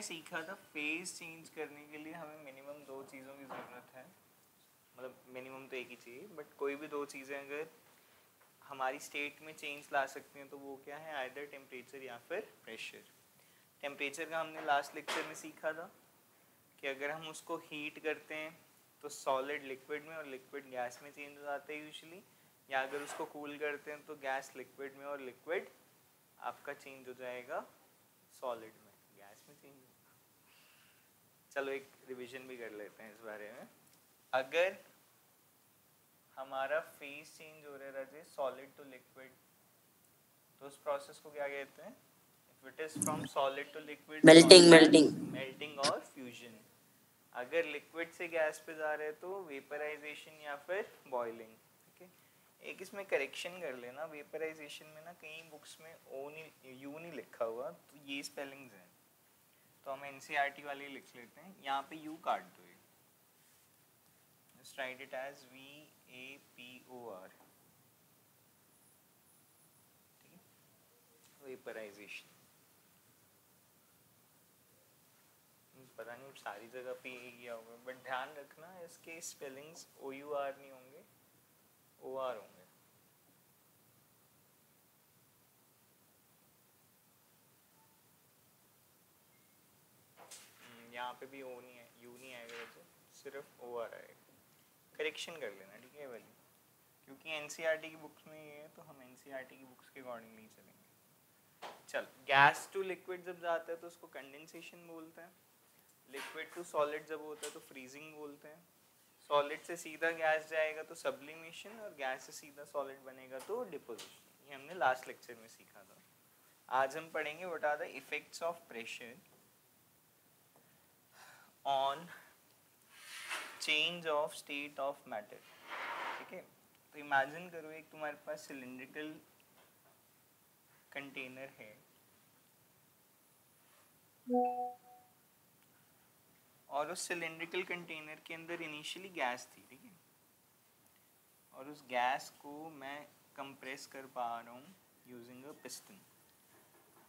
सीखा था phase change करने के लिए हमें मिनिमम दो चीज़ों की ज़रूरत है, मतलब मिनिमम तो एक ही चाहिए, बट कोई भी दो चीज़ें अगर हमारी स्टेट में चेंज ला सकते हैं तो वो क्या है, आइदर टेम्परेचर या फिर प्रेशर। टेम्परेचर का हमने लास्ट लेक्चर में सीखा था कि अगर हम उसको हीट करते हैं तो सॉलिड लिक्विड में और लिक्विड गैस में चेंज हो जाते हैं यूजुअली, या अगर उसको कूल करते हैं तो गैस लिक्विड में और लिक्विड आपका चेंज हो जाएगा सॉलिड में, गैस में चेंज होगा। चलो एक रिवीजन भी कर लेते हैं इस बारे में। अगर हमारा फेज चेंज हो रहा है राजेश सॉलिड टू लिक्विड, तो उस प्रोसेस को क्या कहते हैं? If it is from solid to liquid, melting और फ्यूजन। अगर लिक्विड से गैस पे जा रहे हैं तो वेपराइजेशन या फिर बॉइलिंग। ठीक है, एक इसमें करेक्शन कर लेना, वेपराइजेशन में ना कई बुक्स में ओ नहीं यू नहीं लिखा हुआ, तो ये स्पेलिंग्स हैं, तो हम एनसीईआरटी वाले लिख लेते हैं, यहाँ पे यू काट दो, just write it as VAPOR। ठीक है, वेपराइजेशन, पता नहीं सारी जगह पे ये किया होगा, बट ध्यान रखना इसके स्पेलिंग्स OUR नहीं होंगे, OR होंगे। यहाँ पे भी O नहीं है, U नहीं आएगा, वैसे सिर्फ OR आएगा। करेक्शन कर लेना, ठीक है वाली, क्योंकि एनसीईआरटी की बुक्स में ये है तो हम एनसीईआरटी की बुक्स के अकॉर्डिंग नहीं चलेंगे। चल, गैस टू लिक्विड जब जाता है तो उसको कंडेंसेशन बोलते हैं, लिक्विड टू सॉलिड जब होता है तो फ्रीजिंग बोलते हैं, सॉलिड से सीधा गैस जाएगा तो सब्लिमेशन, और गैस से सीधा सॉलिड बनेगा तो डिपोजिशन। ये हमने लास्ट लेक्चर में सीखा था। आज हम पढ़ेंगे what are the effects of pressure on change of state of matter. ठीक है, तो इमेजिन करो एक तुम्हारे पास सिलिंड्रिकल कंटेनर है और उस सिलिंड्रिकल कंटेनर के अंदर इनिशियली गैस थी, ठीक है, और उस गैस को मैं कंप्रेस कर पा रहा हूँ यूजिंग अ पिस्टन।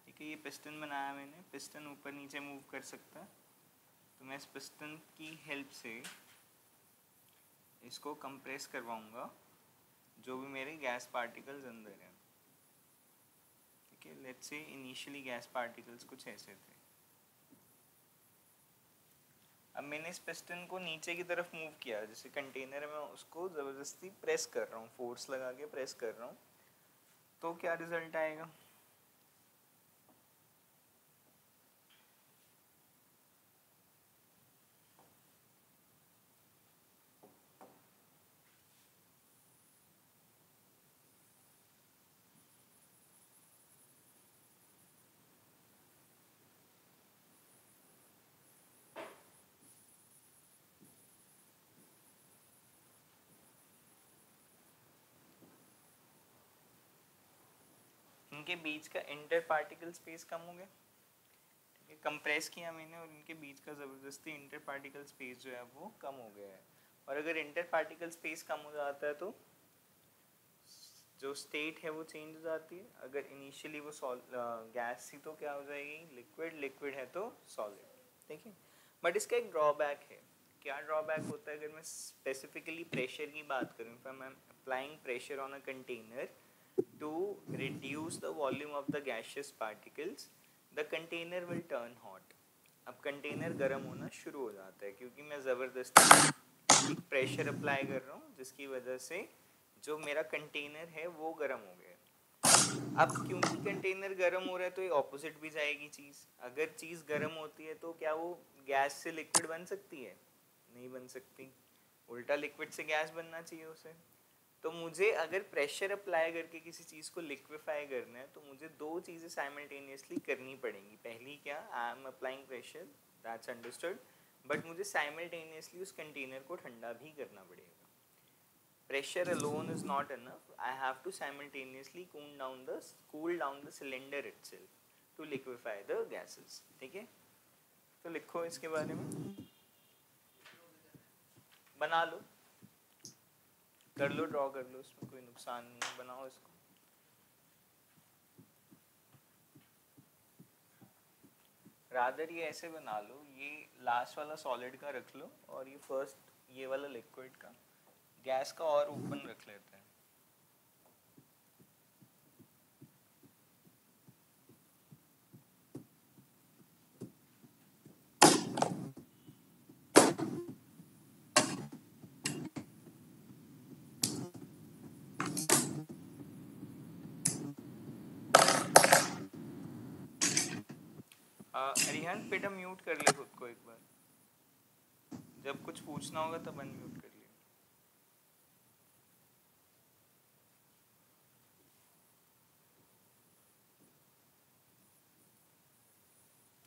ठीक है, ये पिस्टन बनाया मैंने, पिस्टन ऊपर नीचे मूव कर सकता है, तो मैं इस पिस्टन की हेल्प से इसको कंप्रेस करवाऊंगा जो भी मेरे गैस पार्टिकल्स अंदर हैं। ठीक है, let's say initially gas particles कुछ ऐसे थे, अब मैंने इस पिस्टन को नीचे की तरफ मूव किया, जैसे कंटेनर में उसको ज़बरदस्ती प्रेस कर रहा हूँ, फोर्स लगा के प्रेस कर रहा हूँ, तो क्या रिजल्ट आएगा? इनके बीच का इंटर पार्टिकल स्पेस कम हो गया, ठीक है, कंप्रेस किया मैंने और इनके बीच का ज़बरदस्ती इंटर पार्टिकल स्पेस जो है वो कम हो गया है। और अगर इंटर पार्टिकल स्पेस कम हो जाता है तो जो स्टेट है वो चेंज हो जाती है। अगर इनिशियली वो गैस थी तो क्या हो जाएगी, लिक्विड, लिक्विड है तो सॉलिड। देखिए, बट इसका एक ड्रॉबैक है। क्या ड्रॉबैक होता है? अगर मैं स्पेसिफिकली प्रेशर की बात करूँ, if I am applying pressure on a container to reduce the volume of the gaseous particles, the container will turn hot। अब कंटेनर गर्म होना शुरू हो जाता है क्योंकि मैं ज़बरदस्ती एक प्रेशर अप्लाई कर रहा हूँ जिसकी वजह से जो मेरा कंटेनर है वो गर्म हो गया। अब क्योंकि कंटेनर गर्म हो रहा है तो ये ऑपोजिट भी जाएगी चीज़। अगर चीज़ गर्म होती है तो क्या वो गैस से लिक्विड बन सकती है? नहीं बन सकती, उल्टा लिक्विड से गैस बनना चाहिए उसे। तो मुझे अगर प्रेशर अप्लाई करके किसी चीज़ को लिक्विफाई करना है तो मुझे दो चीज़ें साइमल्टेनियसली करनी पड़ेंगी। पहली क्या, I am applying pressure, that's understood, but मुझे साइमल्टेनियसली उस कंटेनर को ठंडा भी करना पड़ेगा। Pressure alone is not enough, I have to simultaneously cool down the cylinder itself to liquefy the gases. ठीक है, तो लिखो इसके बारे में, बना लो, कर लो, ड्रॉ कर लो, इसमें कोई नुकसान नहीं है, बनाओ इसको। रादर ये ऐसे बना लो, ये लास्ट वाला सॉलिड का रख लो और ये फर्स्ट ये वाला लिक्विड का, गैस का और ओपन रख लेते हैं। रिहान बेटा म्यूट कर ले खुद को एक बार, जब कुछ पूछना होगा तब अनम्यूट कर लियो।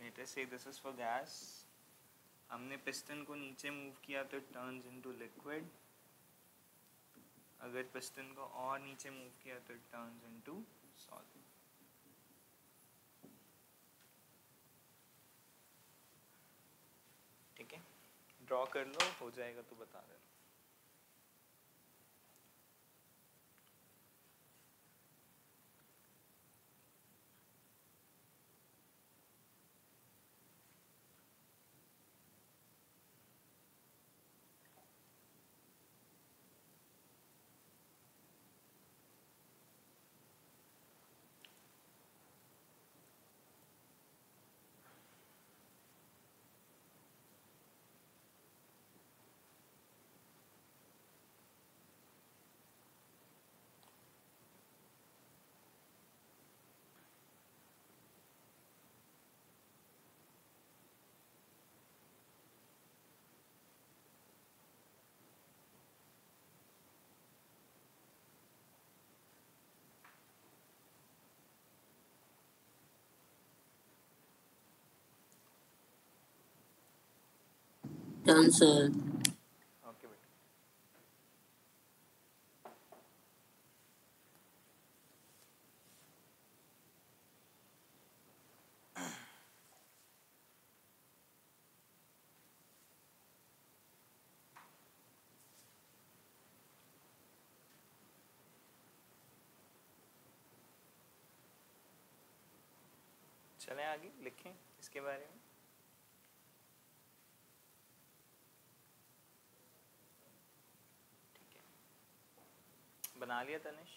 लेट अस से दिस इज फॉर गैस, हमने पिस्टन को नीचे मूव किया तो इट टर्न्स इनटू लिक्विड, अगर पिस्टन को और नीचे मूव किया तो इट टर्न्स इनटू सॉलिड। ठीक है, ड्रॉ कर लो, हो जाएगा तो बता देना। Done, sir. ओके बेटा, चलें आगे लिखें इसके बारे में। ठीक है, बना लिया तनिष?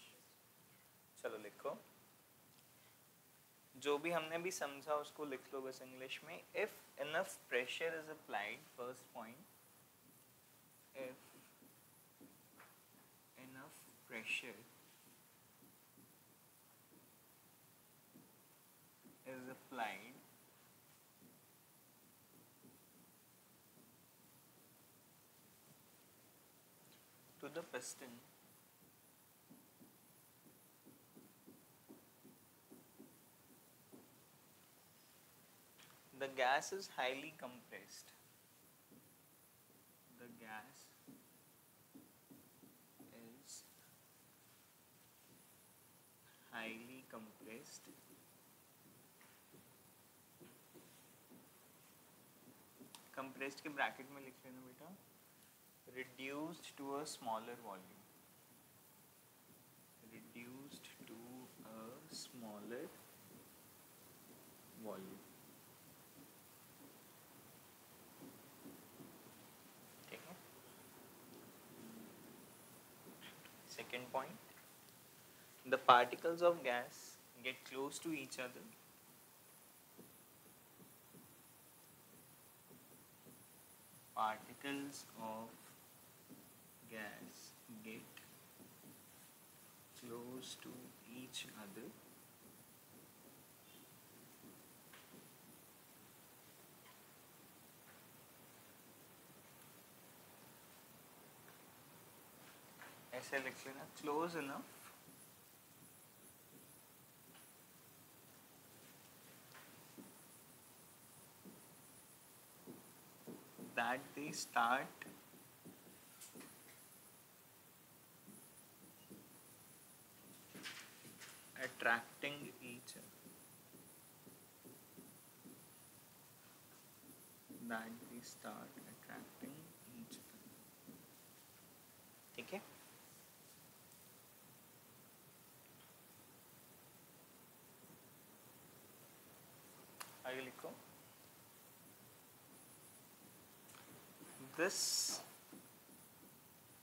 चलो लिखो, जो भी हमने भी समझा उसको लिख लो बस इंग्लिश में। If enough pressure is applied, first point, if enough pressure is applied to the piston, the gas is highly compressed. The gas is highly compressed compressed के ब्रैकेट में लिख लेना बेटा, reduced to a smaller volume, reduced to a smaller volume। ठीक है, second point, the particles of gas get close to each other particles of gas get close to each other ऐसे लिख लेना, close enough that they start attracting each other, that they start attracting each other। ठीक है, आगे लिखो, this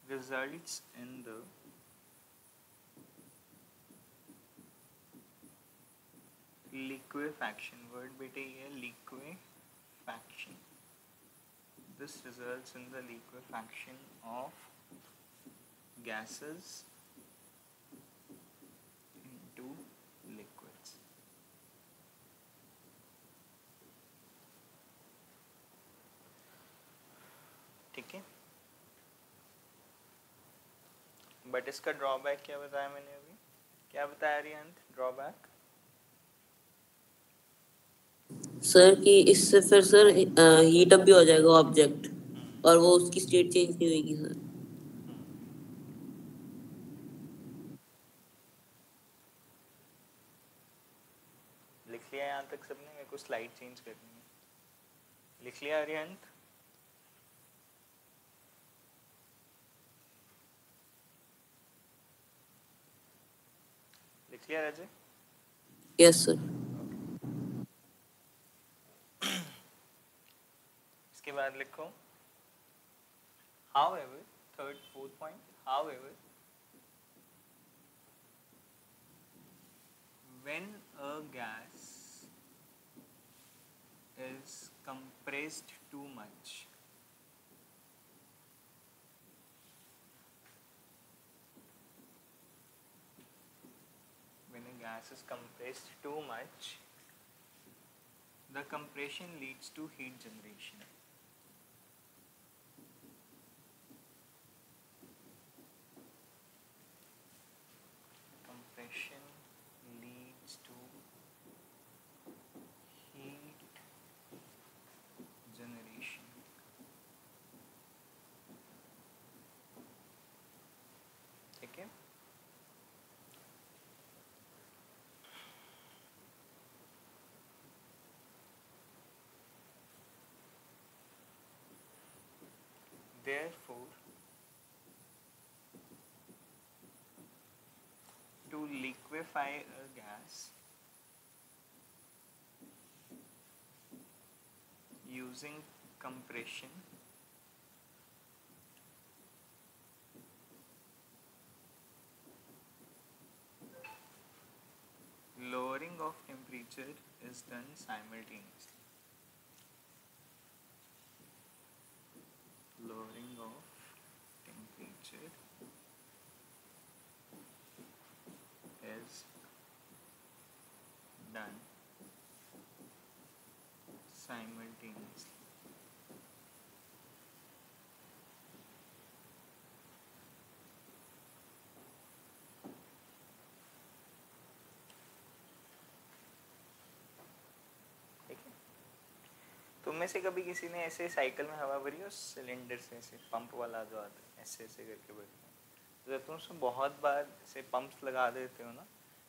results in the liquefaction. Word बेटे ये liquefaction. This results in the liquefaction of gases into liquids. ठीक है, बट इसका drawback क्या बताया मैंने अभी? क्या बताया रियांत ड्रॉबैक? सर कि इससे फिर सर हीट अप भी हो जाएगा ऑब्जेक्ट और वो उसकी स्टेट चेंज नहीं होगी सर। लिख लिया यहाँ तक सबने? मेरे को स्लाइड चेंज करनी है। लिख लिया रियांत? लिख लिया राजे? Yes sir. इसके बाद लिखो however, third fourth point, however, when a gas is compressed too much, when a gas is compressed too much, the compression leads to heat generation. Compression leads to heat generation. ठीक है, therefore to liquefy a gas using compression, lowering of temperature is done simultaneously. Lowering of temperature is done simultaneously. ठीक है, तुम में से कभी किसी ने ऐसे साइकिल में हवा भरी हो सिलेंडर से, ऐसे पंप वाला जो आता है ऐसे ऐसे करके भरते हैं, तो जब तुम उसमें बहुत बार ऐसे पंप्स लगा देते हो ना,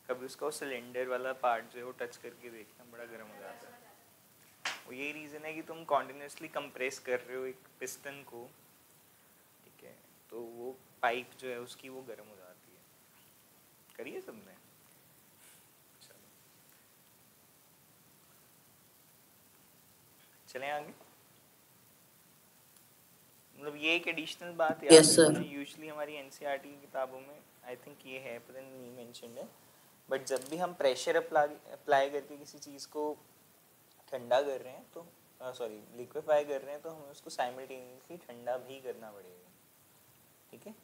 कभी उसका वो सिलेंडर वाला पार्ट जो है वो टच करके देखना, बड़ा गर्म हो जाता है। वो यही रीज़न है कि तुम कॉन्टिन्यूसली कंप्रेस कर रहे हो एक पिस्टन को, ठीक है, तो वो पाइप जो है उसकी वो गर्म हो जाती है। करिए सबने? चलो चलें आगे। मतलब ये एक एडिशनल बात याद रखना, यूजुअली हमारी एनसीईआरटी की किताबों में आई थिंक ये है, पता नहीं मेंशन्ड है, बट जब भी हम प्रेशर अप्लाई करके किसी चीज़ को ठंडा कर रहे हैं तो सॉरी लिक्विफाई कर रहे हैं, तो हमें उसको साइमल्टेनियसली ठंडा भी करना पड़ेगा। ठीक है,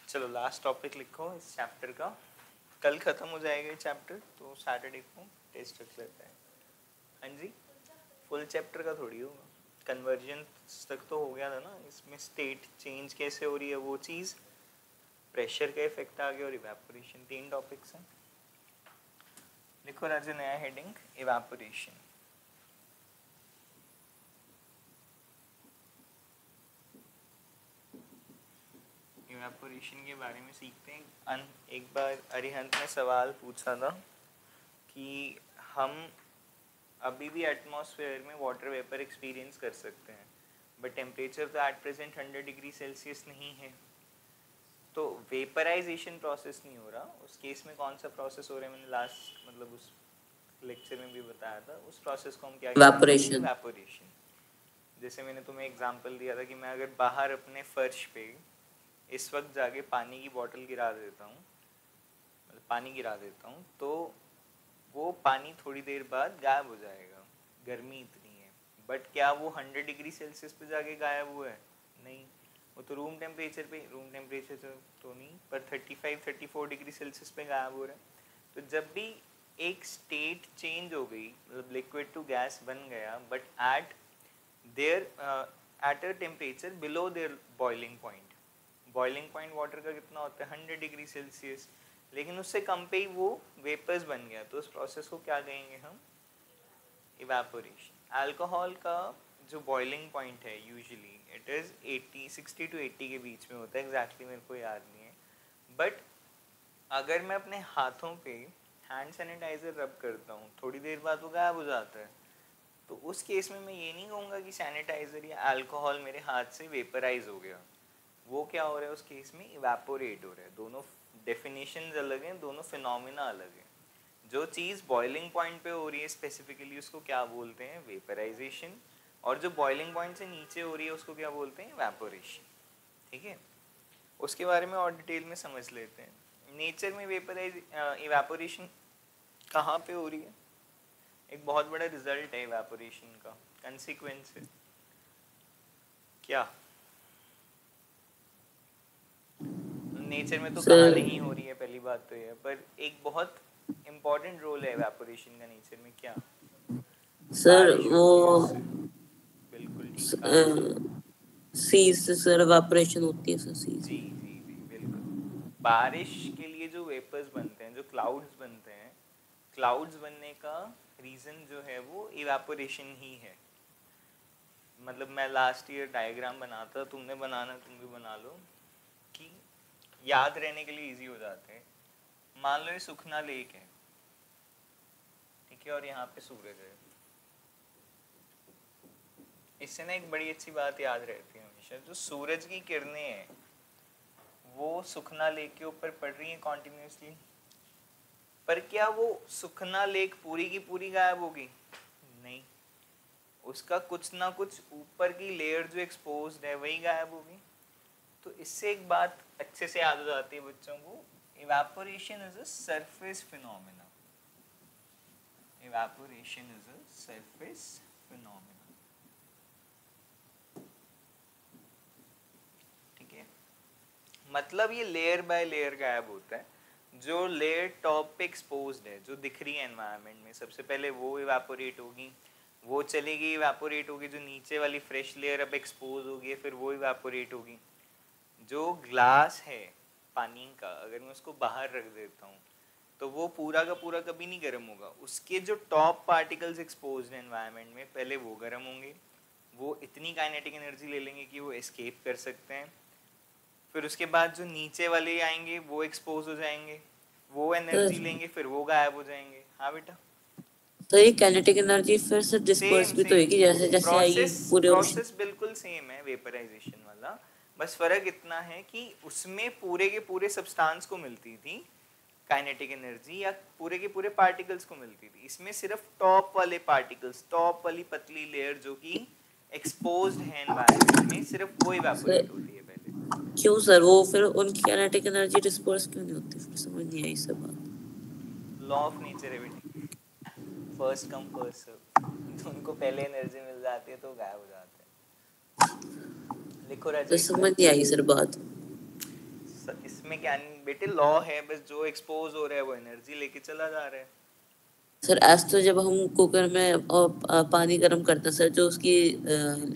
चलो लास्ट टॉपिक लिखो इस चैप्टर का, कल ख़त्म हो जाएगा ये चैप्टर, तो सैटरडे को टेस्ट रख लेते हैं। हाँ जी, फुल चैप्टर का थोड़ी होगा, कन्वर्जेंस तक तो हो गया था ना, इसमें स्टेट चेंज कैसे हो रही है वो चीज़, प्रेशर का इफेक्ट आ गया और इवेपोरेशन, 3 टॉपिक्स हैं। लिखो राजे नया हेडिंग, इवेपोरेशन। इवेपोरेशन के बारे में सीखते हैं। एक बार अरिहंत ने सवाल पूछा था कि हम अभी भी एटमॉस्फेयर में वाटर वेपर एक्सपीरियंस कर सकते हैं, बट टेम्परेचर तो एट प्रेजेंट 100 डिग्री सेल्सियस नहीं है, तो वेपराइजेशन प्रोसेस नहीं हो रहा। उस केस में कौन सा प्रोसेस हो रहा है, मैंने लास्ट मतलब उस लेक्चर में भी बताया था, उस प्रोसेस को हम क्या कहते हैं? इवेपोरेशन। जैसे मैंने तुम्हें एग्जांपल दिया था कि मैं अगर बाहर अपने फर्श पे इस वक्त जाके पानी की बोतल गिरा देता हूँ, मतलब पानी गिरा देता हूँ, तो वो पानी थोड़ी देर बाद गायब हो जाएगा, गर्मी इतनी है। बट क्या वो 100 डिग्री सेल्सियस पे जाके गायब हुआ है? नहीं, वो तो रूम टेम्परेचर पे, रूम टेम्परेचर तो नहीं पर 35-34 डिग्री सेल्सियस पे गायब हो रहा है। तो जब भी एक स्टेट चेंज हो गई, मतलब लिक्विड टू गैस बन गया, but at their at a temperature below their boiling point. Boiling point water का कितना होता है? 100 डिग्री सेल्सियस, लेकिन उससे कम पे ही वो वेपर्स बन गया, तो उस प्रोसेस को क्या कहेंगे हम? इवेपोरेशन। अल्कोहल का जो बॉइलिंग पॉइंट है यूजुअली इट इज़ 60 to 80 के बीच में होता है, एग्जैक्टली मेरे को याद नहीं है। बट अगर मैं अपने हाथों पे हैंड सैनिटाइजर रब करता हूँ, थोड़ी देर बाद वो गायब हो जाता है, तो उस केस में मैं ये नहीं कहूँगा कि सैनिटाइजर या अल्कोहल मेरे हाथ से वेपराइज हो गया। वो क्या हो रहा है उस केस में? इवेपोरेट हो रहा है। दोनों डेफिनेशंस अलग हैं, दोनों फिनोमिना अलग हैं। जो चीज़ बॉइलिंग पॉइंट पे हो रही है स्पेसिफिकली उसको क्या बोलते हैं? वेपराइजेशन। और जो बॉइलिंग पॉइंट से नीचे हो रही है उसको क्या बोलते हैं? इवेपोरेशन। ठीक है, उसके बारे में और डिटेल में समझ लेते हैं। नेचर में इवेपोरेशन कहाँ पे हो रही है? एक बहुत बड़ा रिजल्ट है इवेपोरेशन का, कंसिक्वेंस है क्या? नेचर में तो कहाँ नहीं हो रही है, पहली बात तो ये, पर एक बहुत इम्पोर्टेंट रोल है इवेपोरेशन का नेचर में। क्या सर? बारिश वो होती है उससे। बिल्कुल ठीक कहा सर। सीज से सर इवेपोरेशन होती है सर, सीज जी जी जी बिल्कुल। बारिश के लिए जो वेपर्स बनते हैं, जो क्लाउड्स बनते हैं, क्लाउड्स बनने का रीज़न जो है वो इवेपोरेशन ही है। मतलब मैं लास्ट ईयर डायग्राम बनाता, तुमने बनाना, तुम भी बना लो कि याद रहने के लिए इजी हो जाते हैं। मान लो ये सुखना लेक है, ठीक है, और यहाँ पे सूरज है। इससे ना एक बड़ी अच्छी बात याद रहती है हमेशा, जो सूरज की किरणें हैं वो सुखना लेक के ऊपर पड़ रही हैं कॉन्टिन्यूसली, पर क्या वो सुखना लेक पूरी की पूरी गायब होगी? नहीं, उसका कुछ ना कुछ ऊपर की लेयर जो एक्सपोज्ड है वही गायब होगी। तो इससे एक बात अच्छे से याद हो जाती है बच्चों को, evaporation is a surface phenomena. Evaporation is a surface phenomena. ठीक है, मतलब ये लेयर बाय लेयर गायब होता है। जो लेयर टॉप पे एक्सपोज्ड है, जो दिख रही है एनवायरनमेंट में, सबसे पहले वो इवेपोरेट होगी, वो चलेगी, इवेपोरेट होगी। जो नीचे वाली फ्रेश लेयर अब एक्सपोज होगी फिर वो इवेपोरेट होगी। जो ग्लास है पानी का, अगर मैं उसको बाहर रख देता हूँ तो वो पूरा का पूरा कभी नहीं गर्म होगा। उसके जो टॉप पार्टिकल्स एक्सपोज्ड हैं एनवायरनमेंट में, पहले वो गर्म होंगे, वो इतनी काइनेटिक एनर्जी ले लेंगे कि वो एस्केप कर सकते हैं। फिर उसके बाद जो नीचे वाले आएंगे वो एक्सपोज हो जाएंगे, वो एनर्जी लेंगे, फिर वो गायब हो जाएंगे। हाँ बेटा, तो ये काइनेटिक एनर्जी फिर से डिस्पर्स सेम भी तो सेम होगी, जैसे जैसे आई प्रोसेस, पूरे ओशन। प्रोसेस बिल्कुल सेम है वेपराइजेशन वाला। बस फर्क इतना है कि उसमें पूरे के पूरे सब्सटेंस को मिलती थी काइनेटिक एनर्जी, या पूरे के पूरे पार्टिकल्स को मिलती थी। इसमें सिर्फ टॉप वाले पार्टिकल्स, टॉप वाली पतली लेयर जो कि एक्सपोज्ड है एनवायरनमेंट में, सिर्फ वो इवेपोरेट होती है पहले। क्यों सर? वो फिर उनकी काइनेटिक एनर्जी डिस्पर्स क्यों नहीं होती? फिर समझ नहीं आई सब बात। लॉ ऑफ नेचर है बेटे, फर्स्ट कम फर्स्ट सर्व। उनको पहले एनर्जी मिल जाती है तो गायब हो जाते हैं। लिखो राजा तो एक समझ बार। नहीं आई सर बात। इसमें क्या नहीं बेटे, लॉ है, बस जो एक्सपोज हो रहा है वो एनर्जी लेके चला जा रहा है। सर आज तो जब हम कुकर में पानी गर्म करते हैं सर, जो उसकी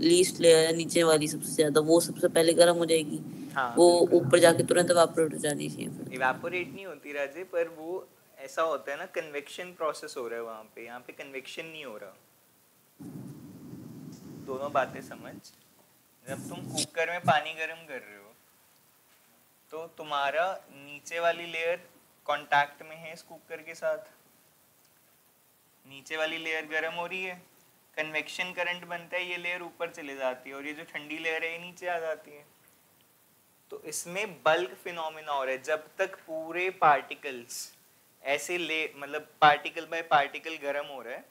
लीस्ट लेयर है नीचे वाली सबसे ज्यादा, वो सबसे पहले गर्म हो जाएगी, हाँ वो बिल्कुल। ऊपर जाके तुरंत इवेपोरेट हो जानी चाहिए फिर। इवेपोरेट नहीं होती राजे, पर वो ऐसा होता है ना, कन्वेक्शन प्रोसेस हो रहा है वहाँ पे, यहाँ पे कन्वेक्शन नहीं हो रहा। दोनों बातें समझ। जब तुम कुकर में पानी गर्म कर रहे हो तो तुम्हारा नीचे वाली लेयर कांटेक्ट में है इस कुकर के साथ, नीचे वाली लेयर गर्म हो रही है, कन्वेक्शन करंट बनता है, ये लेयर ऊपर चले जाती है और ये जो ठंडी लेयर है ये नीचे आ जाती है। तो इसमें बल्क फिनोमेना हो रहा है। जब तक पूरे पार्टिकल्स ऐसे ले, मतलब पार्टिकल बाय पार्टिकल गर्म हो रहा है,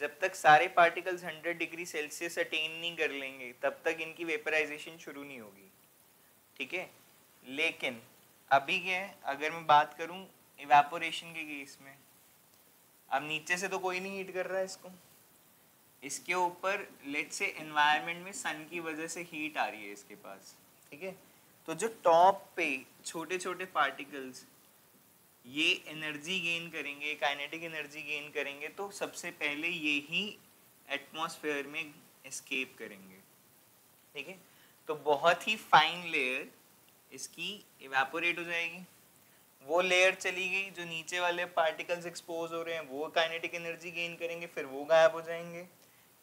जब तक सारे पार्टिकल्स 100 डिग्री सेल्सियस अटेन नहीं कर लेंगे तब तक इनकी वेपराइजेशन शुरू नहीं होगी, ठीक है। लेकिन अभी क्या है, अगर मैं बात करूं इवेपोरेशन के केस में, अब नीचे से तो कोई नहीं हीट कर रहा है इसको, इसके ऊपर लेट्स से एनवायरनमेंट में सन की वजह से हीट आ रही है इसके पास, ठीक है। तो जो टॉप पे छोटे छोटे पार्टिकल्स ये एनर्जी गेन करेंगे, काइनेटिक एनर्जी गेन करेंगे, तो सबसे पहले ये ही एटमॉस्फेयर में एस्केप करेंगे, ठीक है। तो बहुत ही फाइन लेयर इसकी इवेपोरेट हो जाएगी, वो लेयर चली गई, जो नीचे वाले पार्टिकल्स एक्सपोज हो रहे हैं वो काइनेटिक एनर्जी गेन करेंगे, फिर वो गायब हो जाएंगे,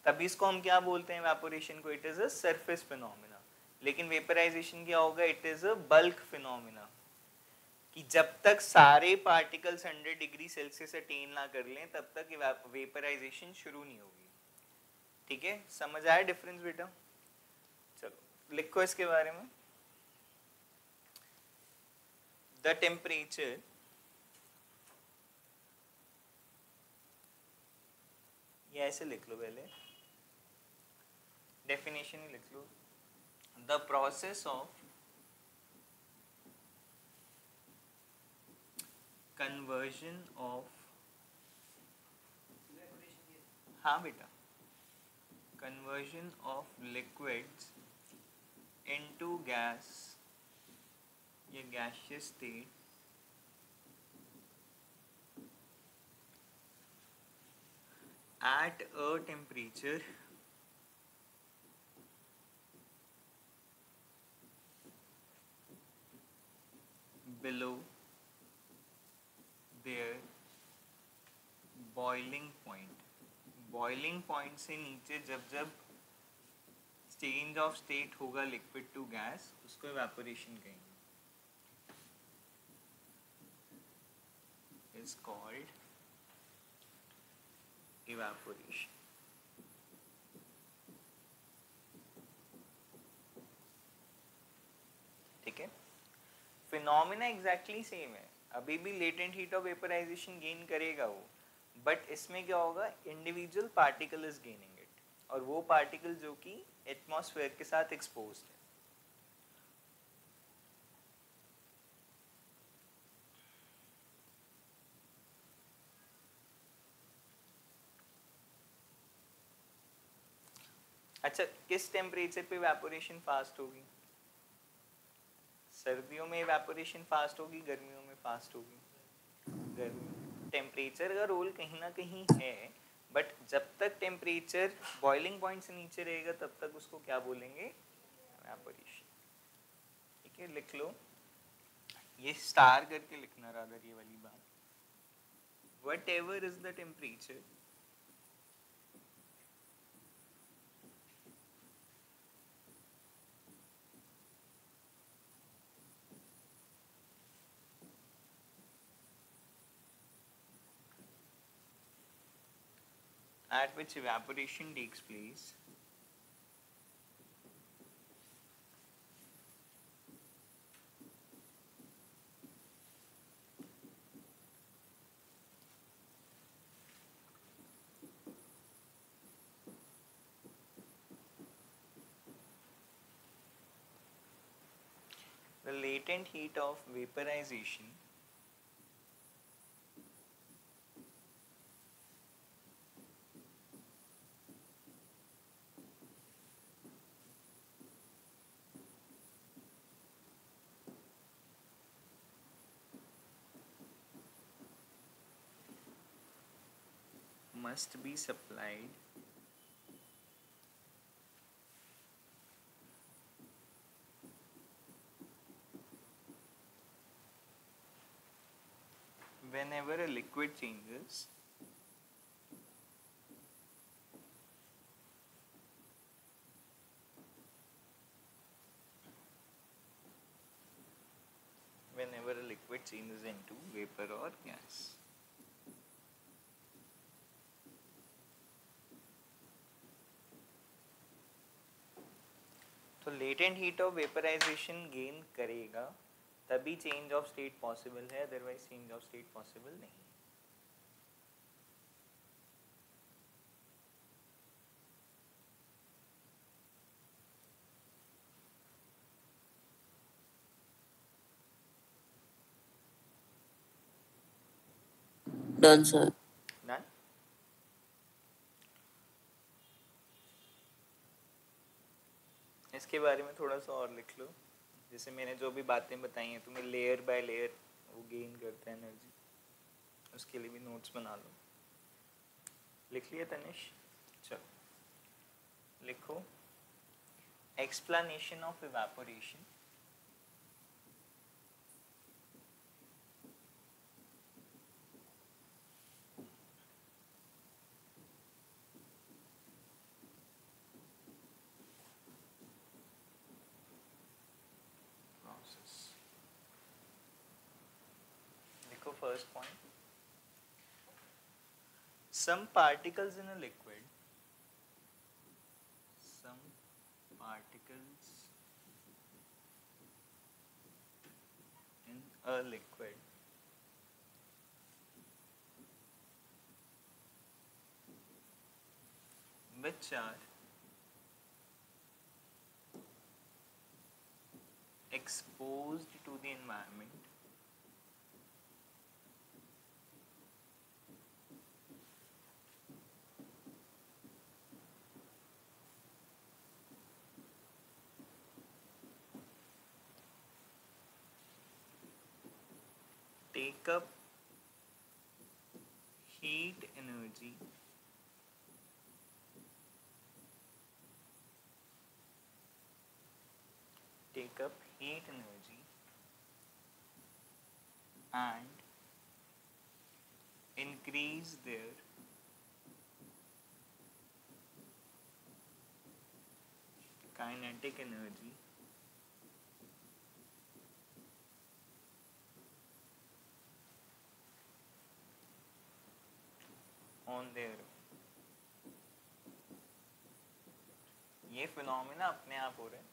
तभी इसको हम क्या बोलते हैं इवेपोरेशन को, it is a surface phenomena. लेकिन वेपराइजेशन क्या होगा, it is a bulk phenomena, कि जब तक सारे पार्टिकल्स 100 डिग्री सेल्सियस अटेन ना कर लें तब तक वेपराइजेशन शुरू नहीं होगी, ठीक है। समझ आया डिफरेंस बेटा? चलो लिखो इसके बारे में। द टेम्परेचर ये ऐसे लिख लो, पहले डेफिनेशन ही लिख लो। The process of conversion of, हाँ बेटा, conversion of liquids into gas या gaseous state at a temperature below their boiling point। Boiling point से नीचे जब जब चेंज ऑफ स्टेट होगा लिक्विड टू गैस, उसको इवेपोरेशन कहेंगे, इज कॉल्ड इवेपोरेशन, ठीक है। फिनोमिना एग्जैक्टली सेम है, अभी भी latent heat of vaporisation gain करेगा वो, बट इसमें क्या होगा, individual particle is gaining it, और वो पार्टिकल जो कि एटमॉस्फेयर के साथ एक्सपोज्ड है। अच्छा, किस टेम्परेचर पे इवेपोरेशन फास्ट होगी? सर्दियों में इवेपोरेशन फास्ट होगी, गर्मियों में फास्ट होगी? गर्मी। टेम्परेचर का रोल कहीं ना कहीं है, बट जब तक टेम्परेचर बॉइलिंग पॉइंट से नीचे रहेगा तब तक उसको क्या बोलेंगे, इवेपोरेशन, ठीक है। लिख लो, ये स्टार करके लिखना रादर ये वाली बात, whatever is the temperature at which evaporation takes place the latent heat of vaporization must be supplied whenever a liquid changes whenever a liquid changes into vapor or gas। तो latent heat of vaporisation gain करेगा तभी change of state possible है, otherwise change of state possible नहीं। Done sir. Done. इसके बारे में थोड़ा सा और लिख लो, जैसे मैंने जो भी बातें बताई हैं तुम्हें लेयर बाय लेयर वो गेन करता है एनर्जी, उसके लिए भी नोट्स बना लो। लिख लिया तनिष? चलो लिखो एक्सप्लेनेशन ऑफ इवेपोरेशन। देखो first point, some particles in a liquid, some particles in a liquid which are exposed to the environment take up heat energy and increase their kinetic energy on their own। ये phenomena अपने आप हो रहे हैं,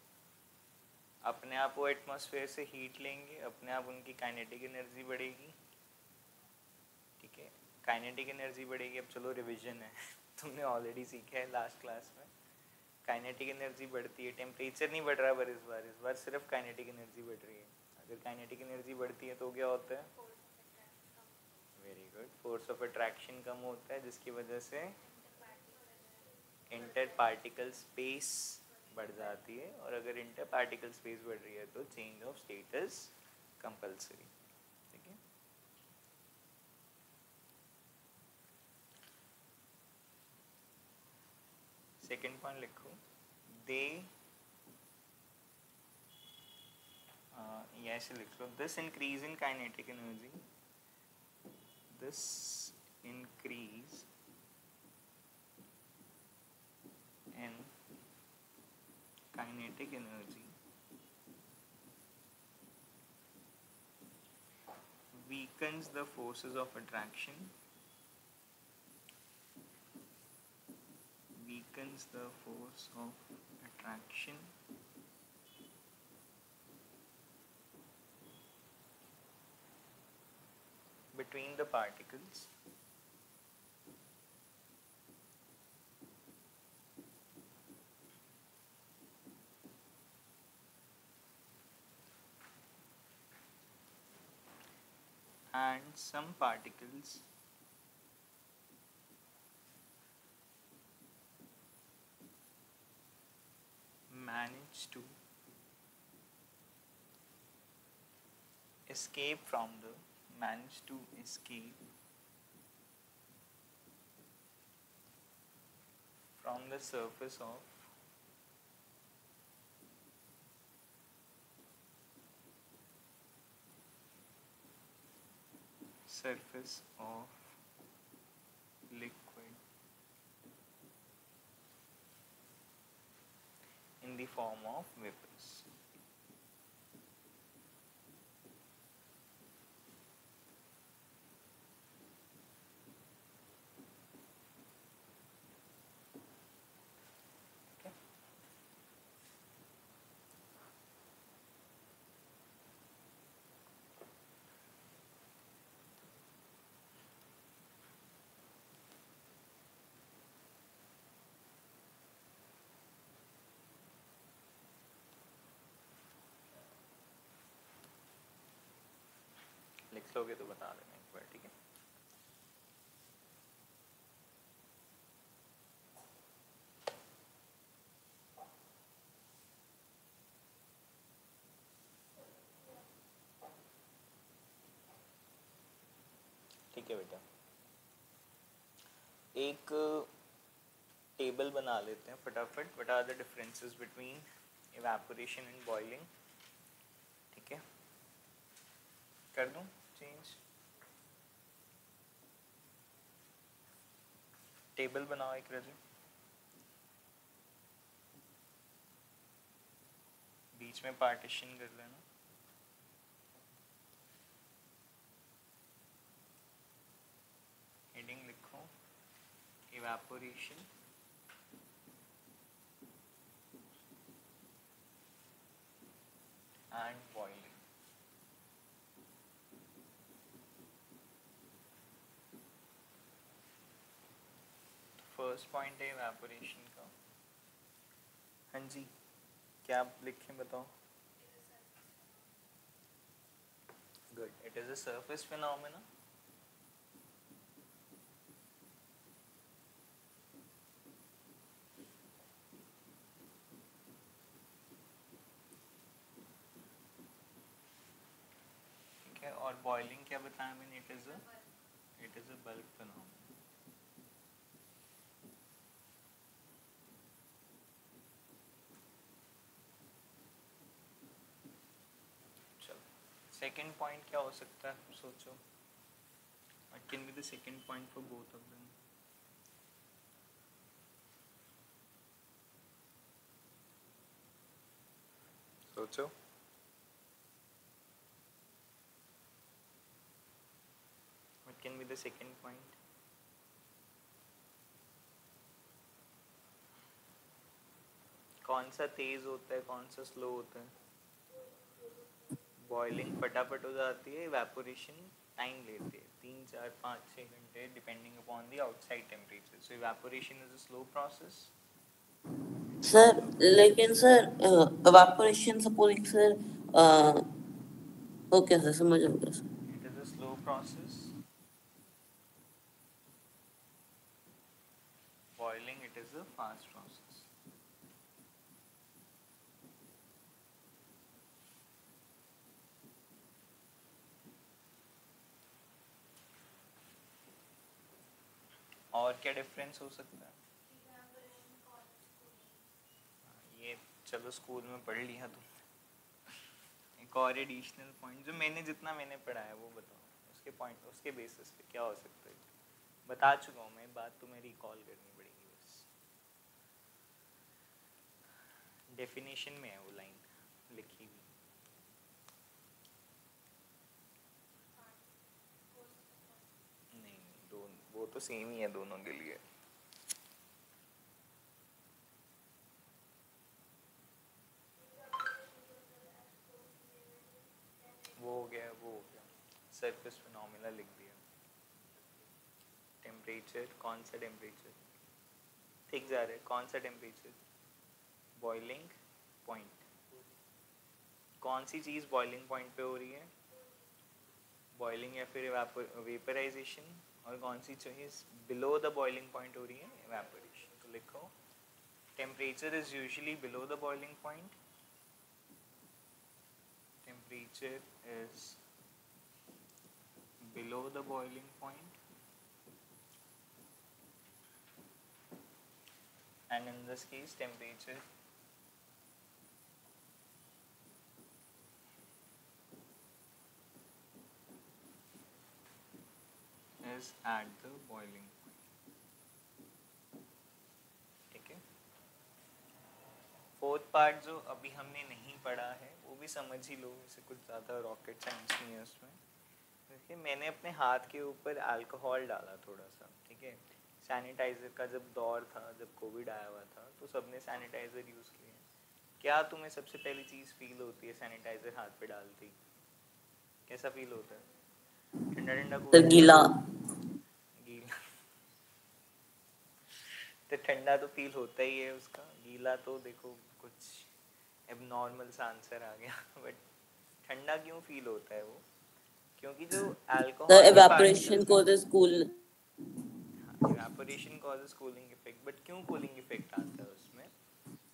अपने आप वो atmosphere से हीट लेंगे, अपने आप उनकी काइनेटिक एनर्जी बढ़ेगी। ठीक है, काइनेटिक एनर्जी बढ़ेगी। अब चलो रिवीजन है तुमने ऑलरेडी सीखा है लास्ट क्लास में। काइनेटिक एनर्जी बढ़ती है, टेम्परेचर नहीं बढ़ रहा पर इस बार सिर्फ काइनेटिक एनर्जी बढ़ रही है। अगर काइनेटिक एनर्जी बढ़ती है तो क्या होता है? Very good, force of attraction कम होता है, जिसकी वजह से इंटर पार्टिकल स्पेस बढ़ जाती है। और अगर इंटर पार्टिकल स्पेस बढ़ रही है तो चेंज ऑफ स्टेटस कंपल्सरी। ठीक है, सेकेंड पॉइंट लिखो, दे ये ऐसे लिख लो, this increase in kinetic energy, this increase in kinetic energy weakens the forces of attraction, weakens the force of attraction between the particles and some particles manage to escape from the surface of liquid in the form of vapors। लिख लोगे तो बता देना एक बार। ठीक है, ठीक है बेटा, एक टेबल बना लेते हैं फटाफट. What are the differences between evaporation and boiling. ठीक है, कर दूं चेंज. टेबल बनाओ एक रजू, बीच में पार्टीशन कर लेना. हेडिंग लिखो evaporation and boiling. First point है इवेपोरेशन का. हाँ जी, क्या आप लिखें बताओ. Good, it is a surface phenomena. ठीक है, और बॉइलिंग क्या बताया मैंने, it is a bulk phenomena. Second point क्या हो सकता है सोचो. What can be the second point for both of them? सोचो. What can be the second point? कौन सा तेज होता है, कौन सा स्लो होता है. बॉइलिंग फटाफट हो जाती है, इवेपोरेशन टाइम लेते हैं 3 4 5 6 घंटे depending upon the outside temperature. So evaporation is a slow process. Sir लेकिन sir evaporation supposing sir okay sir समझ गया sir. It is a slow process. Boiling it is a fast process. और क्या difference हो सकता है. ये चलो स्कूल में पढ़ लिया तुम. एक और एडिशनल पॉइंट जो जितना मैंने पढ़ा है वो बताओ. उसके पॉइंट उसके बेसिस पे क्या हो सकता है. बता चुका हूँ मैं, बात तुम्हें रिकॉल करनी पड़ेगी बस. डेफिनेशन में है वो लाइन लिखी हुई. नहीं, वो तो सेम ही है दोनों के लिए. वो हो गया सरफेस फिनोमेना लिख दिया. टेम्परेचर, कौन सा टेम्परेचर ठीक जा रहा है, कौन सा टेम्परेचर. बॉइलिंग पॉइंट, कौन सी चीज़ बॉइलिंग पॉइंट पे हो रही है, बॉइलिंग या फिर वेपराइजेशन. और कौन सी चीज़ बिलो द बॉइलिंग पॉइंट हो रही है, इवेपोरेशन. तो लिखो temperature is usually below the boiling point. Temperature is below the boiling point, and in this case temperature is at the boiling point. ठीक है. फोर्थ पार्ट जो अभी हमने नहीं पढ़ा है वो भी समझ ही लो, इसे कुछ ज़्यादा रॉकेट साइंस नहीं है उसमें. देखिए मैंने अपने हाथ के ऊपर अल्कोहल डाला थोड़ा सा. ठीक है, सैनिटाइज़र का जब दौर था, जब कोविड आया हुआ था तो सबने सैनिटाइज़र यूज़ किए. क्या तुम्हें सबसे पहली चीज़ फील होती है सैनिटाइज़र हाथ पे डालती, कैसा फील होता है. ठंडा ठंडा सर गीला. गीला तो ठंडा तो फील होता ही है उसका. गीला तो देखो कुछ एबनॉर्मल सा आंसर आ गया. बट ठंडा क्यों फील होता है वो, क्योंकि जो alcohol sir evaporation causes cool. Evaporation causes cooling effect. But क्यों कूलिंग इफेक्ट आता है उसमें.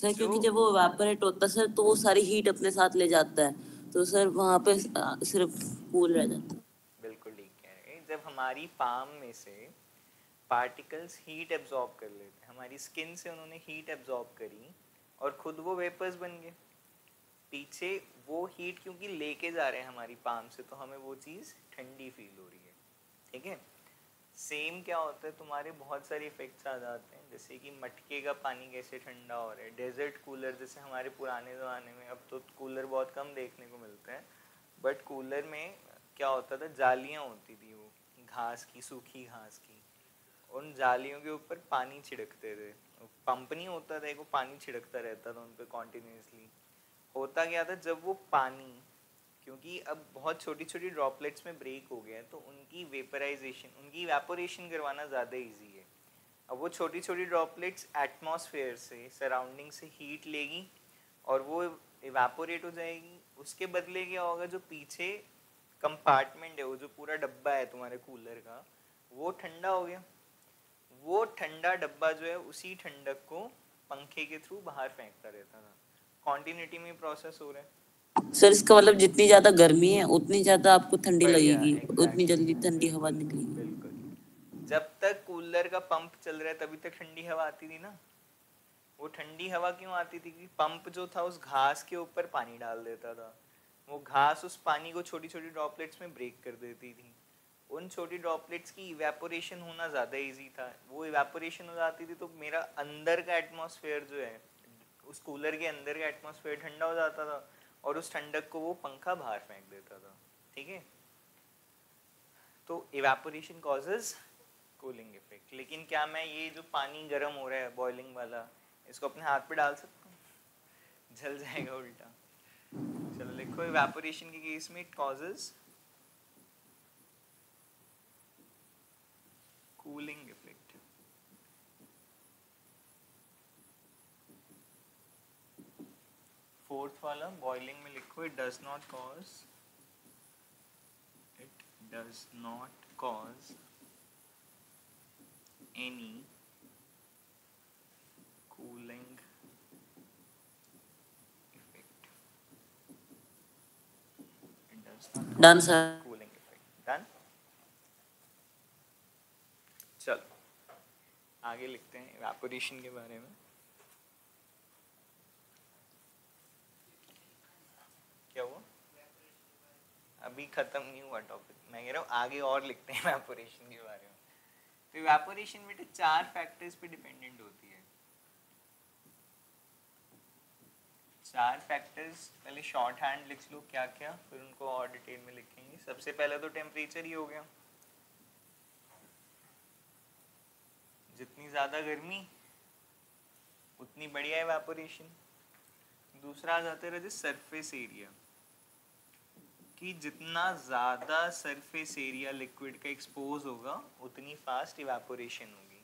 सर क्योंकि जब वो इवेपोरेट होता है सर तो वो सारी हीट अपने साथ ले जाता है, तो सर वहाँ पे सिर्फ कूल रह जाता है. बिल्कुल ठीक है. जब हमारी पाम में से पार्टिकल्स हीट एब्जॉर्ब कर लेते हैं, हमारी स्किन से उन्होंने हीट एब्जॉर्ब करी और खुद वो वेपर्स बन गए, पीछे वो हीट क्योंकि लेके जा रहे हैं हमारी पाम से, तो हमें वो चीज़ ठंडी फील हो रही है। ठीक है, सेम क्या होता है, तुम्हारे बहुत सारे इफेक्ट्स आ जाते हैं, जैसे कि मटके का पानी कैसे ठंडा हो रहा है, डेजर्ट कूलर, जैसे हमारे पुराने ज़माने में, अब तो कूलर बहुत कम देखने को मिलते हैं, बट कूलर में क्या होता था, जालियाँ होती थी वो घास की, सूखी घास की, उन जालियों के ऊपर पानी छिड़कते थे, पंप नहीं होता था, वो पानी छिड़कता रहता था उन पर कॉन्टिन्यूसली। होता क्या था, जब वो पानी, क्योंकि अब बहुत छोटी छोटी ड्रॉपलेट्स में ब्रेक हो गया है, तो उनकी वेपराइजेशन, उनकी इवेपोरेशन करवाना ज़्यादा इजी है। अब वो छोटी छोटी ड्रॉपलेट्स एटमॉस्फेयर से, सराउंडिंग से हीट लेगी और वो इवेपोरेट हो जाएगी, उसके बदले क्या होगा, जो पीछे कंपार्टमेंट है, वो जो पूरा डब्बा है तुम्हारे कूलर का, वो ठंडा हो गया। वो ठंडा डब्बा जो है उसी ठंडक को पंखे के थ्रू बाहर फेंकता रहता था, कॉन्टिन्यूटी में प्रोसेस हो रहा है। सर इसका मतलब जितनी ज्यादा गर्मी है उतनी ज्यादा आपको ठंडी बढ़िया, लगेगी, exactly, उतनी जल्दी ठंडी हवा बिल्कुल निकलेगी। बिल्कुल। जब तक कूलर का पंप चल रहा है तभी तक ठंडी हवा आती थी ना। वो ठंडी हवा क्यों आती थी कि पंप जो था उस घास के ऊपर पानी डाल देता था, वो घास उस पानी को छोटी छोटी ड्रॉपलेट्स में ब्रेक कर देती थी, उन छोटी ड्रॉपलेट्स की इवेपोरेशन होना ज़्यादा इजी था, वो इवेपोरेशन हो जाती थी तो मेरा अंदर का एटमॉस्फेयर जो है, उस कूलर के अंदर का एटमॉस्फेयर ठंडा हो जाता था और उस ठंडक को वो पंखा बाहर फेंक देता था। ठीक है, तो इवेपोरेशन कॉजेज कूलिंग इफेक्ट। लेकिन क्या मैं ये जो पानी गर्म हो रहा है बॉइलिंग वाला, इसको अपने हाथ पे डाल सकता हूँ? जल जाएगा उल्टा। चलो लिखो, इवेपोरेशन के केस में it causes cooling effect. Fourth वाला बॉइलिंग में लिखो, it does not cause any cooling effect. It does not done cause sir. cooling effect. Done? चलो आगे लिखते हैं इवेपोरेशन के बारे में। क्या हुआ? अभी खत्म नहीं हुआ टॉपिक, मैं कह रहा हूँ आगे और लिखते हैं इवेपोरेशन के बारे में। तो इवेपोरेशन बेटे 4 फैक्टर्स पे डिपेंडेंट होती है। 4 फैक्टर्स, पहले शॉर्ट हैंड लिख लो क्या क्या, फिर उनको और डिटेल में लिखेंगे। सबसे पहले तो टेम्परेचर ही हो गया, जितनी ज़्यादा गर्मी उतनी बढ़िया इवेपोरेशन। दूसरा आ जाता है सरफेस एरिया, कि जितना ज़्यादा सरफेस एरिया लिक्विड का एक्सपोज होगा उतनी फास्ट इवेपोरेशन होगी।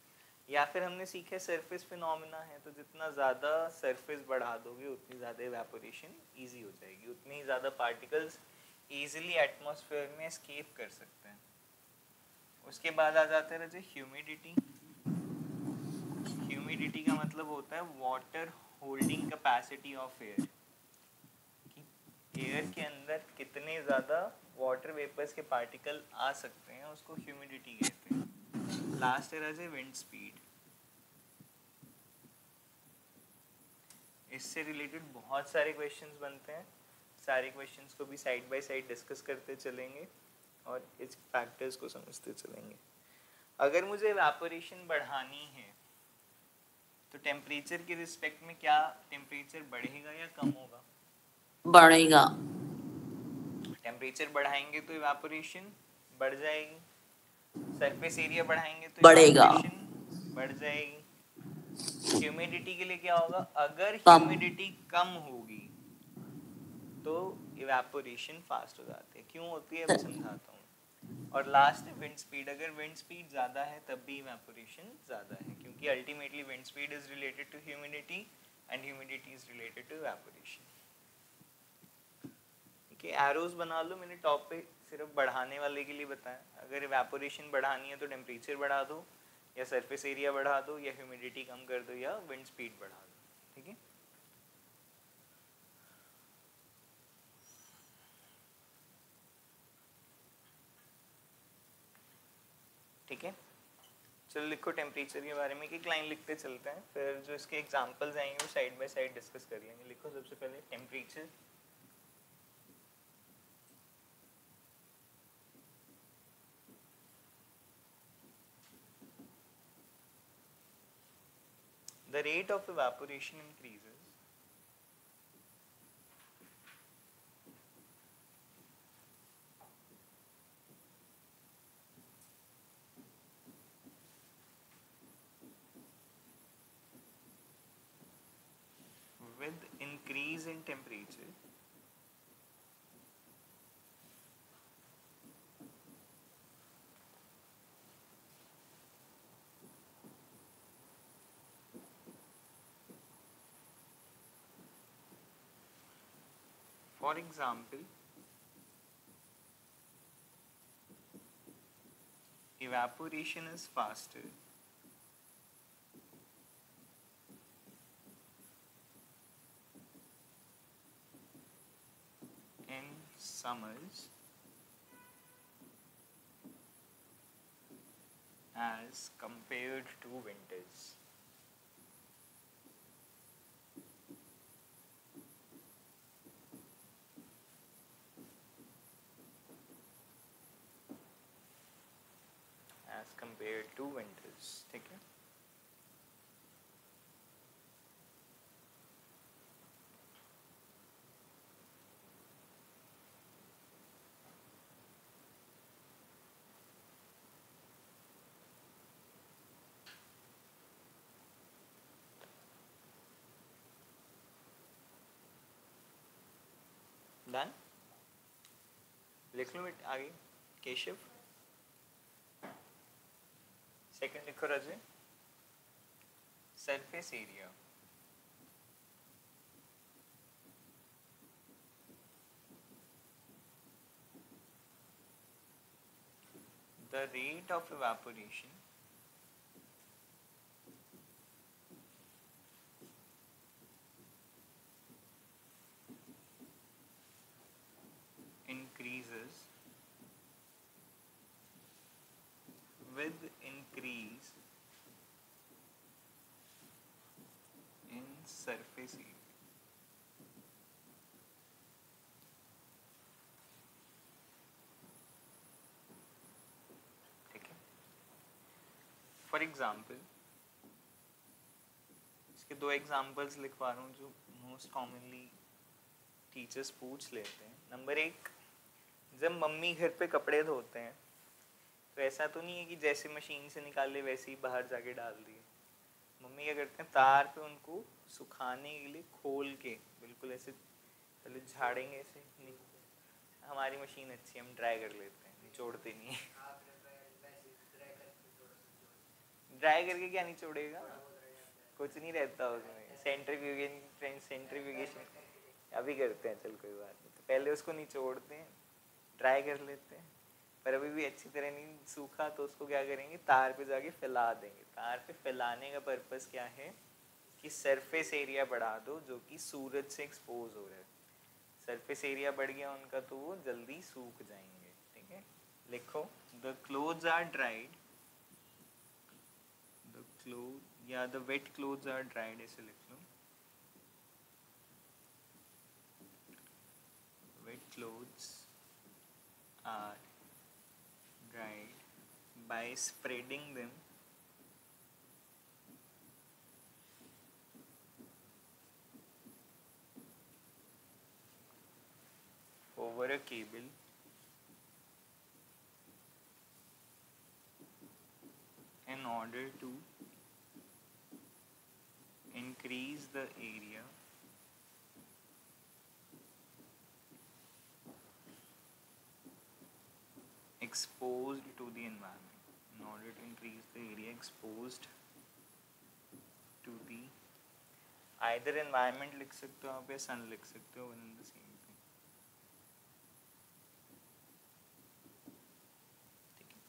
या फिर हमने सीखा सरफेस फिनोमेना है, तो जितना ज़्यादा सरफेस बढ़ा दोगे उतनी ज़्यादा इवेपोरेशन ईजी हो जाएगी, उतनी ही ज़्यादा पार्टिकल्स ईजिली एटमॉस्फेयर में एस्केप कर सकते हैं। उसके बाद आ जाते हैं रजे ह्यूमिडिटी। ह्यूमिडिटी का मतलब होता है water holding capacity of air, air के अंदर कितने ज़्यादा वाटर वेपर्स के पार्टिकल आ सकते हैं, उसको ह्यूमिडिटी कहते हैं। लास्ट है रजे विंड स्पीड। इससे रिलेटेड बहुत सारे क्वेश्चंस बनते हैं, सारे क्वेश्चंस को भी साइड बाय साइड डिस्कस करते चलेंगे और इस फैक्टर्स को समझते चलेंगे। अगर मुझे इवेपोरेशन बढ़ानी है तो टेम्परेचर के रिस्पेक्ट में क्या टेम्परेचर बढ़ेगा या कम होगा? बढ़ेगा। टेम्परेचर बढ़ाएंगे तो इवेपोरेशन बढ़ जाएगी, सरफेस एरिया बढ़ाएंगे तो बढ़ेगा। इवेपोरेशन बढ़ जाएगी। ह्यूमिडिटी के लिए क्या होगा, अगर कम। ह्यूमिडिटी कम होगी तो इवेपोरेशन फास्ट हो जाती है। क्यों होती है अभी समझाता हूँ। और लास्ट है विंड स्पीड। अगर विंड स्पीड ज़्यादा है तब भी इवेपोरेशन ज़्यादा है, क्योंकि ultimately wind speed is related to humidity and humidity is related to evaporation. ठीक है, एरोज बना लो, मैंने टॉप पे सिर्फ बढ़ाने वाले के लिए बताया। अगर इवेपोरेशन बढ़ानी है तो टेम्परेचर बढ़ा दो, या सरफेस एरिया बढ़ा दो, या ह्यूमिडिटी कम कर दो, या विंड स्पीड बढ़ा दो। ठीक है, ठीक है, चलो लिखो टेम्परेचर के बारे में, एक लाइन लिखते चलते हैं, फिर जो इसके एग्जांपल्स आएंगे वो साइड बाय साइड डिस्कस कर लेंगे। लिखो सबसे पहले temperature. The rate of evaporation increases with increase in temperature for example evaporation is faster in summers as compared to winters. As compared to winters, ठीक है। डन, लिख लो आगे केशव। सेकंड लिखो Rajay, surface area. The rate of evaporation increases with increase in surface area। ठीक है, for example इसके दो examples लिखवा रहा हूँ जो मोस्ट कॉमनली टीचर्स पूछ लेते हैं। नंबर एक, जब मम्मी घर पे कपड़े धोते हैं तो ऐसा तो नहीं है कि जैसे मशीन से निकाले वैसे ही बाहर जाके डाल दिए। मम्मी क्या करते हैं, तार पे उनको सुखाने के लिए खोल के बिल्कुल ऐसे पहले झाड़ेंगे ऐसे। हमारी मशीन अच्छी है, हम ड्राई कर लेते हैं, निचोड़ते नहीं है। ड्राई करके क्या निचोड़ेगा, कुछ नहीं रहता उसमें। सेंट्रीफ्यूगेशन अभी करते हैं, चल कोई बात नहीं। तो पहले उसको निचोड़ते हैं, ड्राई कर लेते हैं, पर अभी भी अच्छी तरह नहीं सूखा तो उसको क्या करेंगे, तार पे जाके फैला देंगे। तार पे फैलाने का पर्पस क्या है कि सरफेस एरिया बढ़ा दो जो कि सूरज से एक्सपोज हो रहा है। सरफेस एरिया बढ़ गया उनका तो वो जल्दी सूख जाएंगे। ठीक है, लिखो the clothes are dried, the cloth या the wet clothes are dried, ऐसे लिख लो। Wet clothes are dried by spreading them over a cable in order to increase the area exposed to the environment, in order to increase the area exposed to the, either environment लिख सकते हो आप या sun लिख सकते हो, one and the same thing। ठीक है,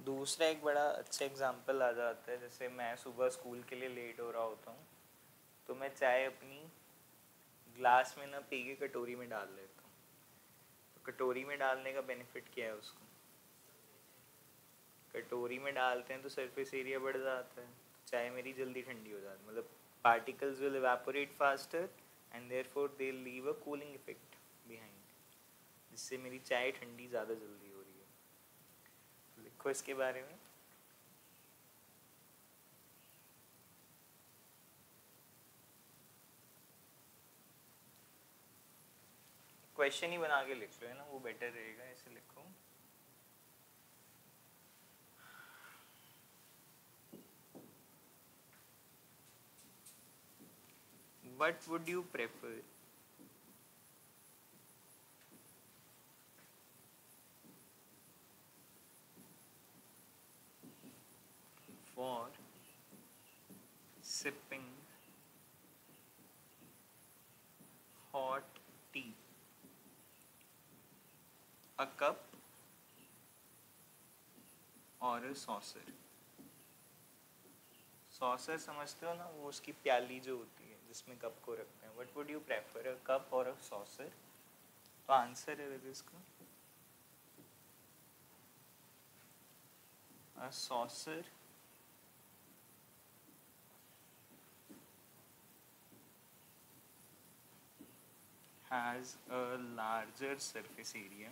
दूसरा एक बड़ा अच्छा एग्जांपल आ जाता है, जैसे मैं सुबह स्कूल के लिए लेट हो रहा होता हूँ, तो मैं चाय अपनी ग्लास में ना पी के कटोरी में डाल लेता हूँ। तो कटोरी में डालने का बेनिफिट क्या है? उसको कटोरी में डालते हैं तो सरफेस एरिया बढ़ जाता है, तो चाय मेरी जल्दी ठंडी हो जाती है, मतलब particles will evaporate faster and therefore they leave a cooling effect behind, जिससे मेरी चाय ठंडी ज़्यादा जल्दी हो रही है। तो लिखो इसके बारे में। क्वेश्चन ही बना के लिख लो, है ना, वो बेटर रहेगा, ऐसे लिखो। What would you prefer? For sipping hot tea, a cup or a saucer? Saucer समझते हो ना, वो उसकी प्याली जो होती है जिसमें कप को रखते हैं। What would you prefer, a cup और अ सॉसर? तो आंसर है इसका अ saucer has a larger surface area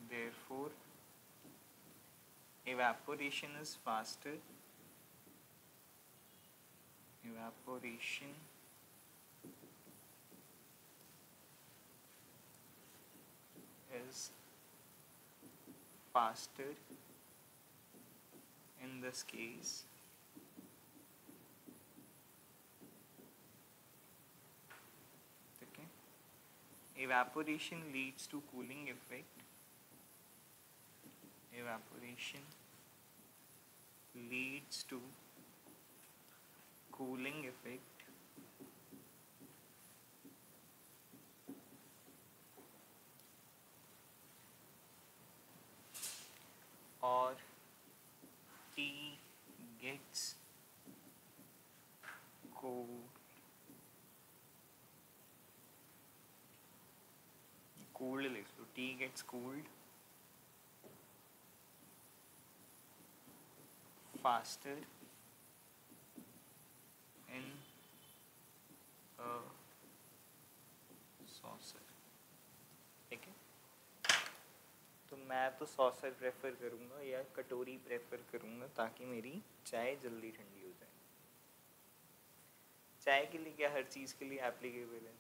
therefore evaporation is faster, evaporation is faster in this case okay. Evaporation leads to cooling effect, evaporation leads to cooling effect or tea gets cold, cooled लिख लो, tea gets cooled faster in a saucer, ठीक है। तो मैं तो saucer prefer करूँगा या कटोरी prefer करूँगा, ताकि मेरी चाय जल्दी ठंडी हो जाए। चाय के लिए क्या, हर चीज़ के लिए एप्लीकेबल है।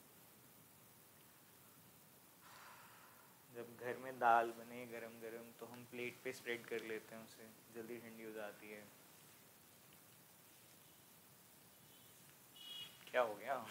जब घर में दाल बने गरम गरम तो हम प्लेट पे स्प्रेड कर लेते हैं उसे, जल्दी ठंडी हो जाती है। क्या हो गया?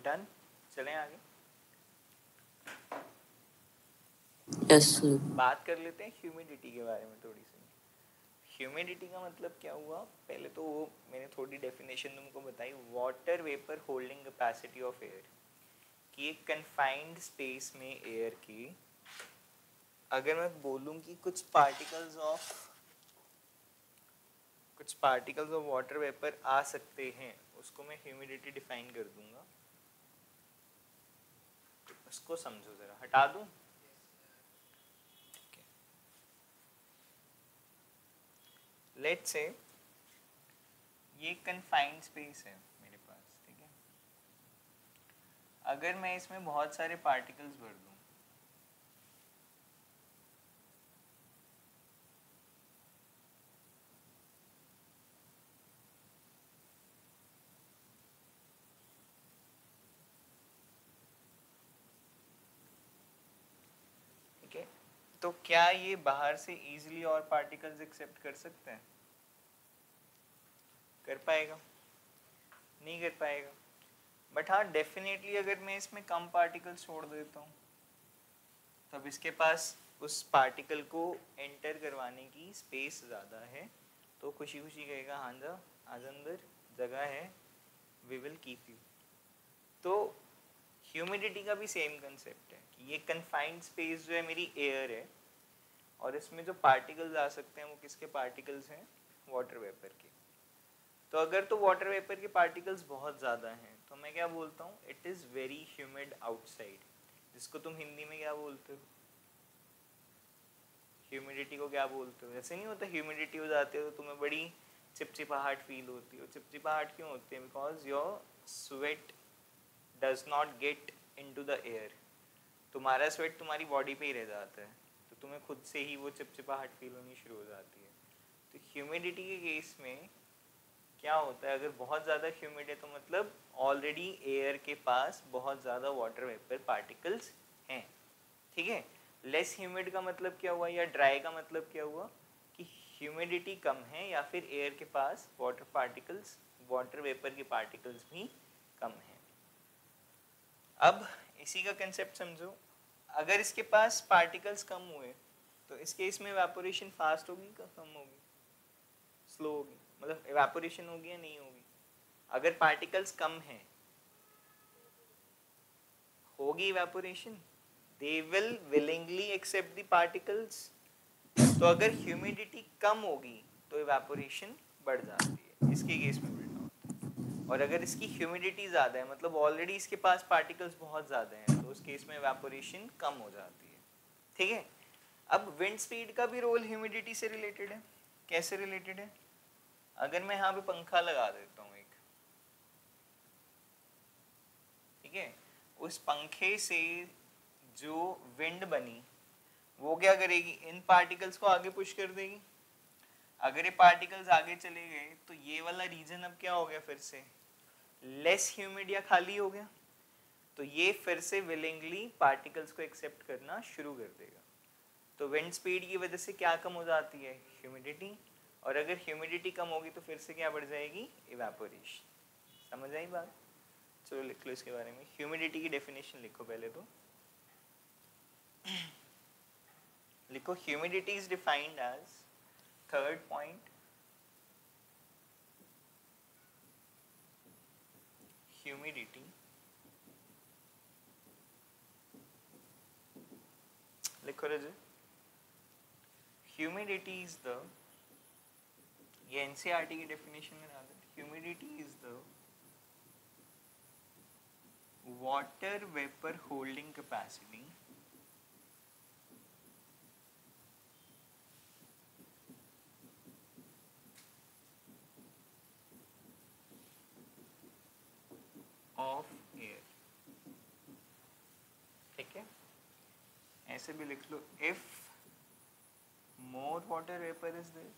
डन, चलें आगे। यस। बात कर लेते हैं ह्यूमिडिटी के बारे में थोड़ी सी। ह्यूमिडिटी का मतलब क्या हुआ? पहले तो वो मैंने थोड़ी डेफिनेशन तुमको बताई। Water vapour holding capacity of air, कि एक कन्फाइंड स्पेस में एयर की अगर मैं बोलूँ कि कुछ पार्टिकल्स ऑफ वाटर वेपर आ सकते हैं, उसको मैं ह्यूमिडिटी डिफाइन कर दूंगा। उसको समझो जरा, हटा दूं? लेट्स से ये कन्फाइंड स्पेस है मेरे पास, ठीक है। अगर मैं इसमें बहुत सारे पार्टिकल्स भर दूं, ठीक है, तो क्या ये बाहर से इजीली और पार्टिकल्स एक्सेप्ट कर सकते हैं? कर पाएगा? नहीं कर पाएगा। बट हाँ डेफिनेटली अगर मैं इसमें कम पार्टिकल्स छोड़ देता हूँ तब इसके पास उस पार्टिकल को एंटर करवाने की स्पेस ज़्यादा है, तो खुशी खुशी कहेगा हाँ जा आज अंदर जगह है, वी विल कीप यू। तो ह्यूमिडिटी का भी सेम कंसेप्ट है कि ये कन्फाइंड स्पेस जो है मेरी एयर है और इसमें जो पार्टिकल्स आ सकते हैं वो किसके पार्टिकल्स हैं? वाटर वेपर के। तो अगर तो वाटर वेपर के पार्टिकल्स बहुत ज़्यादा हैं तो मैं क्या बोलता हूँ? It is very humid outside, जिसको तुम हिंदी में क्या बोलते हो? ह्यूमिडिटी को क्या बोलते हो? ऐसे नहीं होता ह्यूमिडिटी हो जाती है तो तुम्हें बड़ी चिपचिपाहट फील होती है। चिपचिपाहट क्यों होती है? Because your sweat does not get into the air. तुम्हारा स्वेट तुम्हारी बॉडी पे ही रह जाता है तो तुम्हें खुद से ही वो चिपचिपाहट फील होनी शुरू हो जाती है। तो ह्यूमिडिटी के केस में क्या होता है? अगर बहुत ज़्यादा ह्यूमिड है तो मतलब ऑलरेडी एयर के पास बहुत ज़्यादा वाटर वेपर पार्टिकल्स हैं, ठीक है। लेस ह्यूमिड का मतलब क्या हुआ, या ड्राई का मतलब क्या हुआ कि ह्यूमिडिटी कम है या फिर एयर के पास वाटर पार्टिकल्स, वाटर वेपर के पार्टिकल्स भी कम हैं। अब इसी का कंसेप्ट समझो, अगर इसके पास पार्टिकल्स कम हुए तो इस केस में इवेपोरेशन फास्ट होगी या कम होगी? स्लो होगी। मतलब इवेपोरेशन होगी या नहीं होगी? अगर पार्टिकल्स कम हैं होगी evaporation, they will willingly accept the particles. तो अगर ह्यूमिडिटी कम होगी तो इवेपोरेशन बढ़ जाती है, इसके केस में उल्टा होता है। और अगर इसकी ह्यूमिडिटी ज़्यादा है मतलब ऑलरेडी इसके पास पार्टिकल्स बहुत ज़्यादा हैं तो उस केस में इवेपोरेशन कम हो जाती है, ठीक है। अब विंड स्पीड का भी रोल ह्यूमिडिटी से रिलेटेड है। कैसे रिलेटेड है? अगर मैं यहाँ पे पंखा लगा देता हूँ एक, ठीक है, उस पंखे से जो विंड बनी वो क्या करेगी? इन पार्टिकल्स को आगे पुश कर देगी। अगर ये पार्टिकल्स आगे चले गए तो ये वाला रीजन अब क्या हो गया? फिर से लेस ह्यूमिड या खाली हो गया। तो ये फिर से विलिंगली पार्टिकल्स को एक्सेप्ट करना शुरू कर देगा। तो विंड स्पीड की वजह से क्या कम हो जाती है? ह्यूमिडिटी। और अगर ह्यूमिडिटी कम होगी तो फिर से क्या बढ़ जाएगी? इवेपोरेशन। समझ आई बात? चलो लिख लो इसके बारे में। ह्यूमिडिटी की डेफिनेशन लिखो पहले तो। लिखो humidity is defined as, third point, humidity लिखो रजे। ह्यूमिडिटी इज द, ये एनसीईआरटी की डेफिनेशन में डाल दो। Humidity is the water vapour holding capacity of air, ठीक है। ऐसे भी लिख लो, if more water vapour is there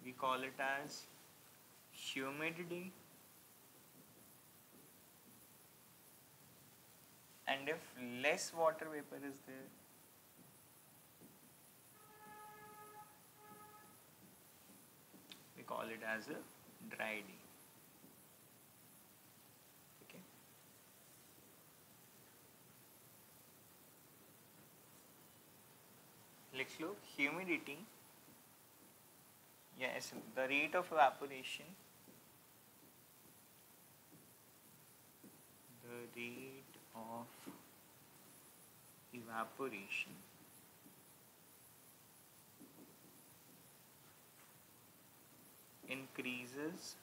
we call it as humidity, and if less water vapor is there we call it as a dry D, okay। लिख लो humidity, yes, the rate of evaporation, the rate of evaporation increases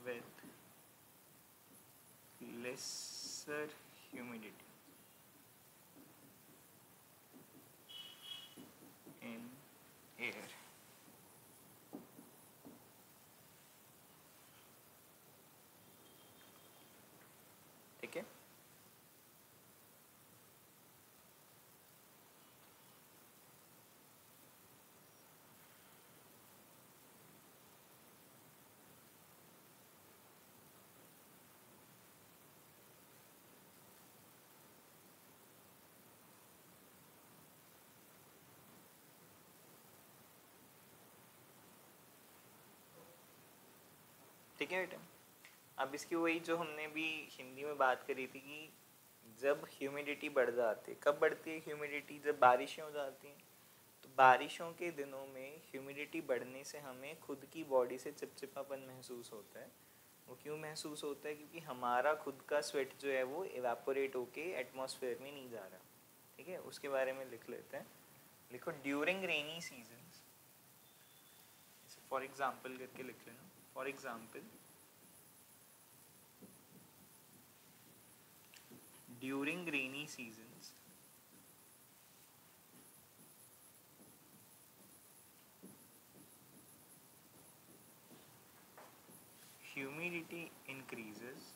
with lesser humidity in air, ठीक है। ठीक है बेटा। अब इसकी वही जो हमने भी हिंदी में बात करी थी कि जब ह्यूमिडिटी बढ़ जाती है, कब बढ़ती है ह्यूमिडिटी? जब बारिशें हो जाती हैं। तो बारिशों के दिनों में ह्यूमिडिटी बढ़ने से हमें खुद की बॉडी से चिपचिपापन महसूस होता है। वो क्यों महसूस होता है? क्योंकि हमारा खुद का स्वेट जो है वो इवेपोरेट होके एटमॉस्फेयर में नहीं जा रहा। ठीक है, उसके बारे में लिख लेते हैं। लिखो during rainy seasons, for example करके लिख लेना। For example during rainy seasons, humidity increases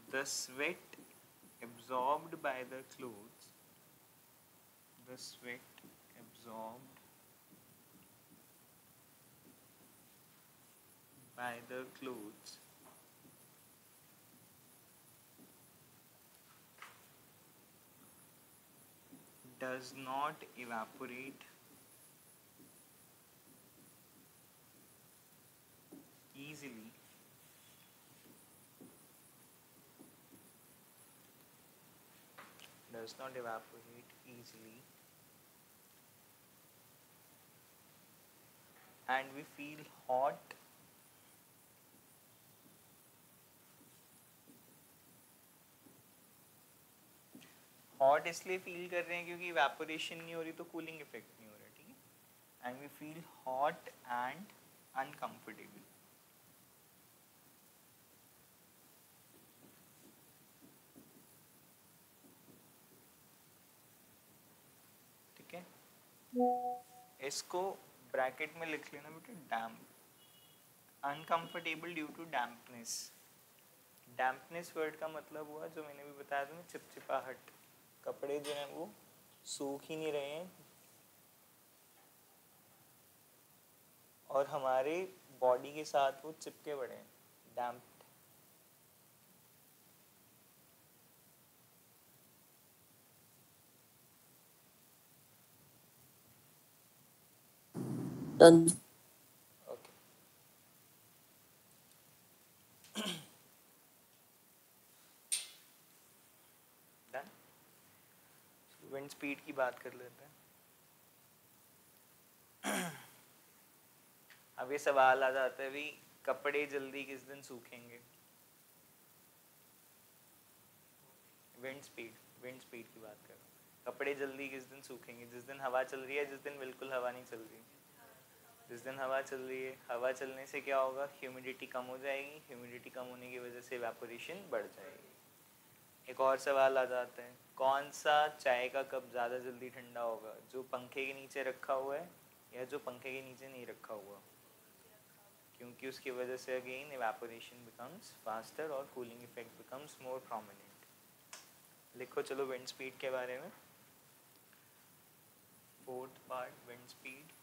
the sweat absorbed by the clothes, the sweat absorbed by the clothes does not evaporate easily and we feel hot hot इसलिए feel कर रहे हैं क्योंकि evaporation नहीं हो रही तो कूलिंग इफेक्ट नहीं हो रहा। ठीक है, and we feel hot and uncomfortable. ठीक है, इसको ब्रैकेट में लिख लेना बेटा, damp. Uncomfortable due to dampness. Dampness word का मतलब हुआ जो मैंने भी बताया था, चिपचिपाहट। कपड़े जो हैं वो सूख ही नहीं रहे हैं और हमारे बॉडी के साथ वो चिपके पड़े हैं, damp. Okay, done. Wind speed की बात कर लेते हैं। अब ये सवाल आ जाता है भी कपड़े जल्दी किस दिन सूखेंगे? विंड स्पीड की बात कर रहा हूँ। कपड़े जल्दी किस दिन सूखेंगे? जिस दिन हवा चल रही है, जिस दिन बिल्कुल हवा नहीं चल रही। जिस दिन हवा चल रही है, हवा चलने से क्या होगा? ह्यूमिडिटी कम हो जाएगी, ह्यूमिडिटी कम होने की वजह से इवेपोरेशन बढ़ जाएगी। एक और सवाल आ जाता है, कौन सा चाय का कप ज़्यादा जल्दी ठंडा होगा? जो पंखे के नीचे रखा हुआ है या जो पंखे के नीचे नहीं रखा हुआ? क्योंकि उसकी वजह से अगेन इवेपोरेशन बिकम्स फास्टर और cooling effect becomes more prominent. लिखो चलो विंड स्पीड के बारे में। Fourth part, wind speed.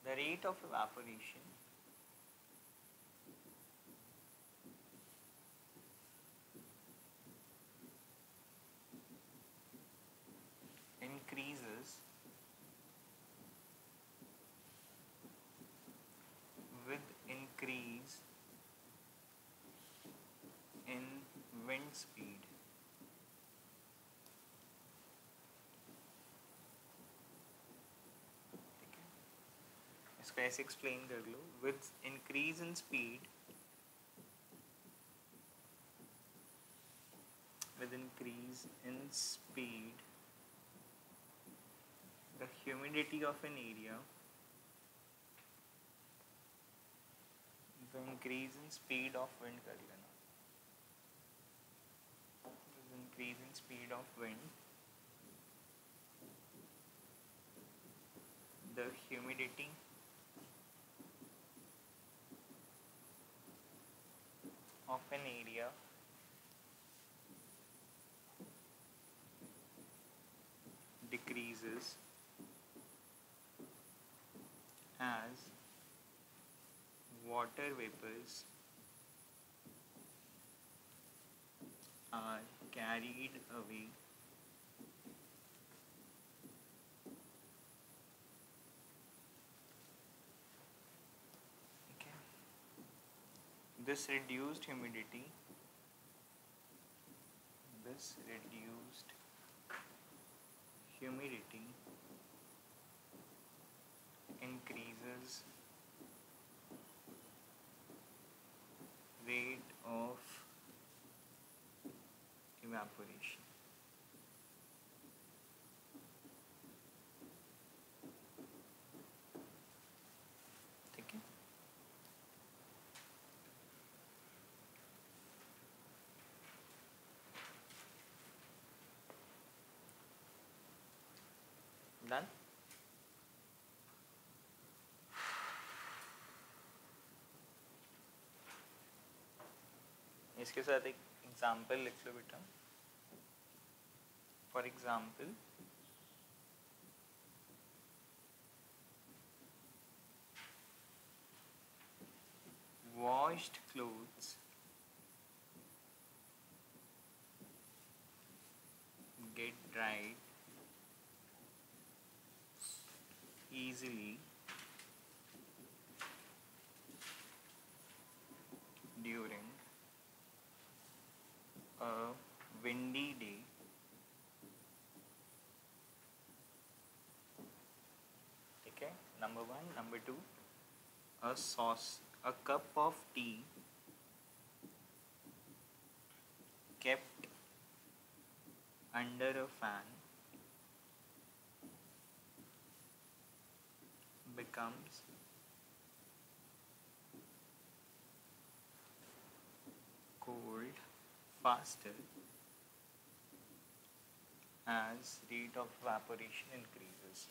The rate of evaporation increases with increase in wind speed. ठीक है, इसको ऐसे एक्सप्लेन कर लो। with increase in speed, with increase in speed, the humidity of an area, the increase in speed of wind कर लेना, with increase in speed of wind, the humidity of an area decreases water vapors are carried away okay. This reduced humidity increases rate of evaporation. ठीक है. Done. इसके साथ एक example लिख लो बेटा. For example, washed clothes get dried easily during a windy day ठीक है. Number 1. Number 2, a cup of tea kept under a fan becomes cold faster as rate of evaporation increases.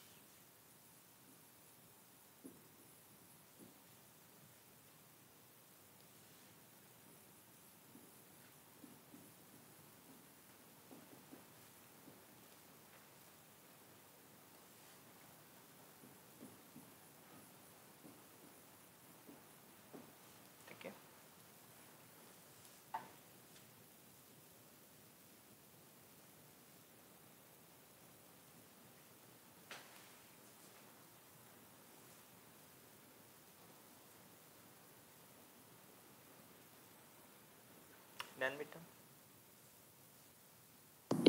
ठीक है. Done बेटा.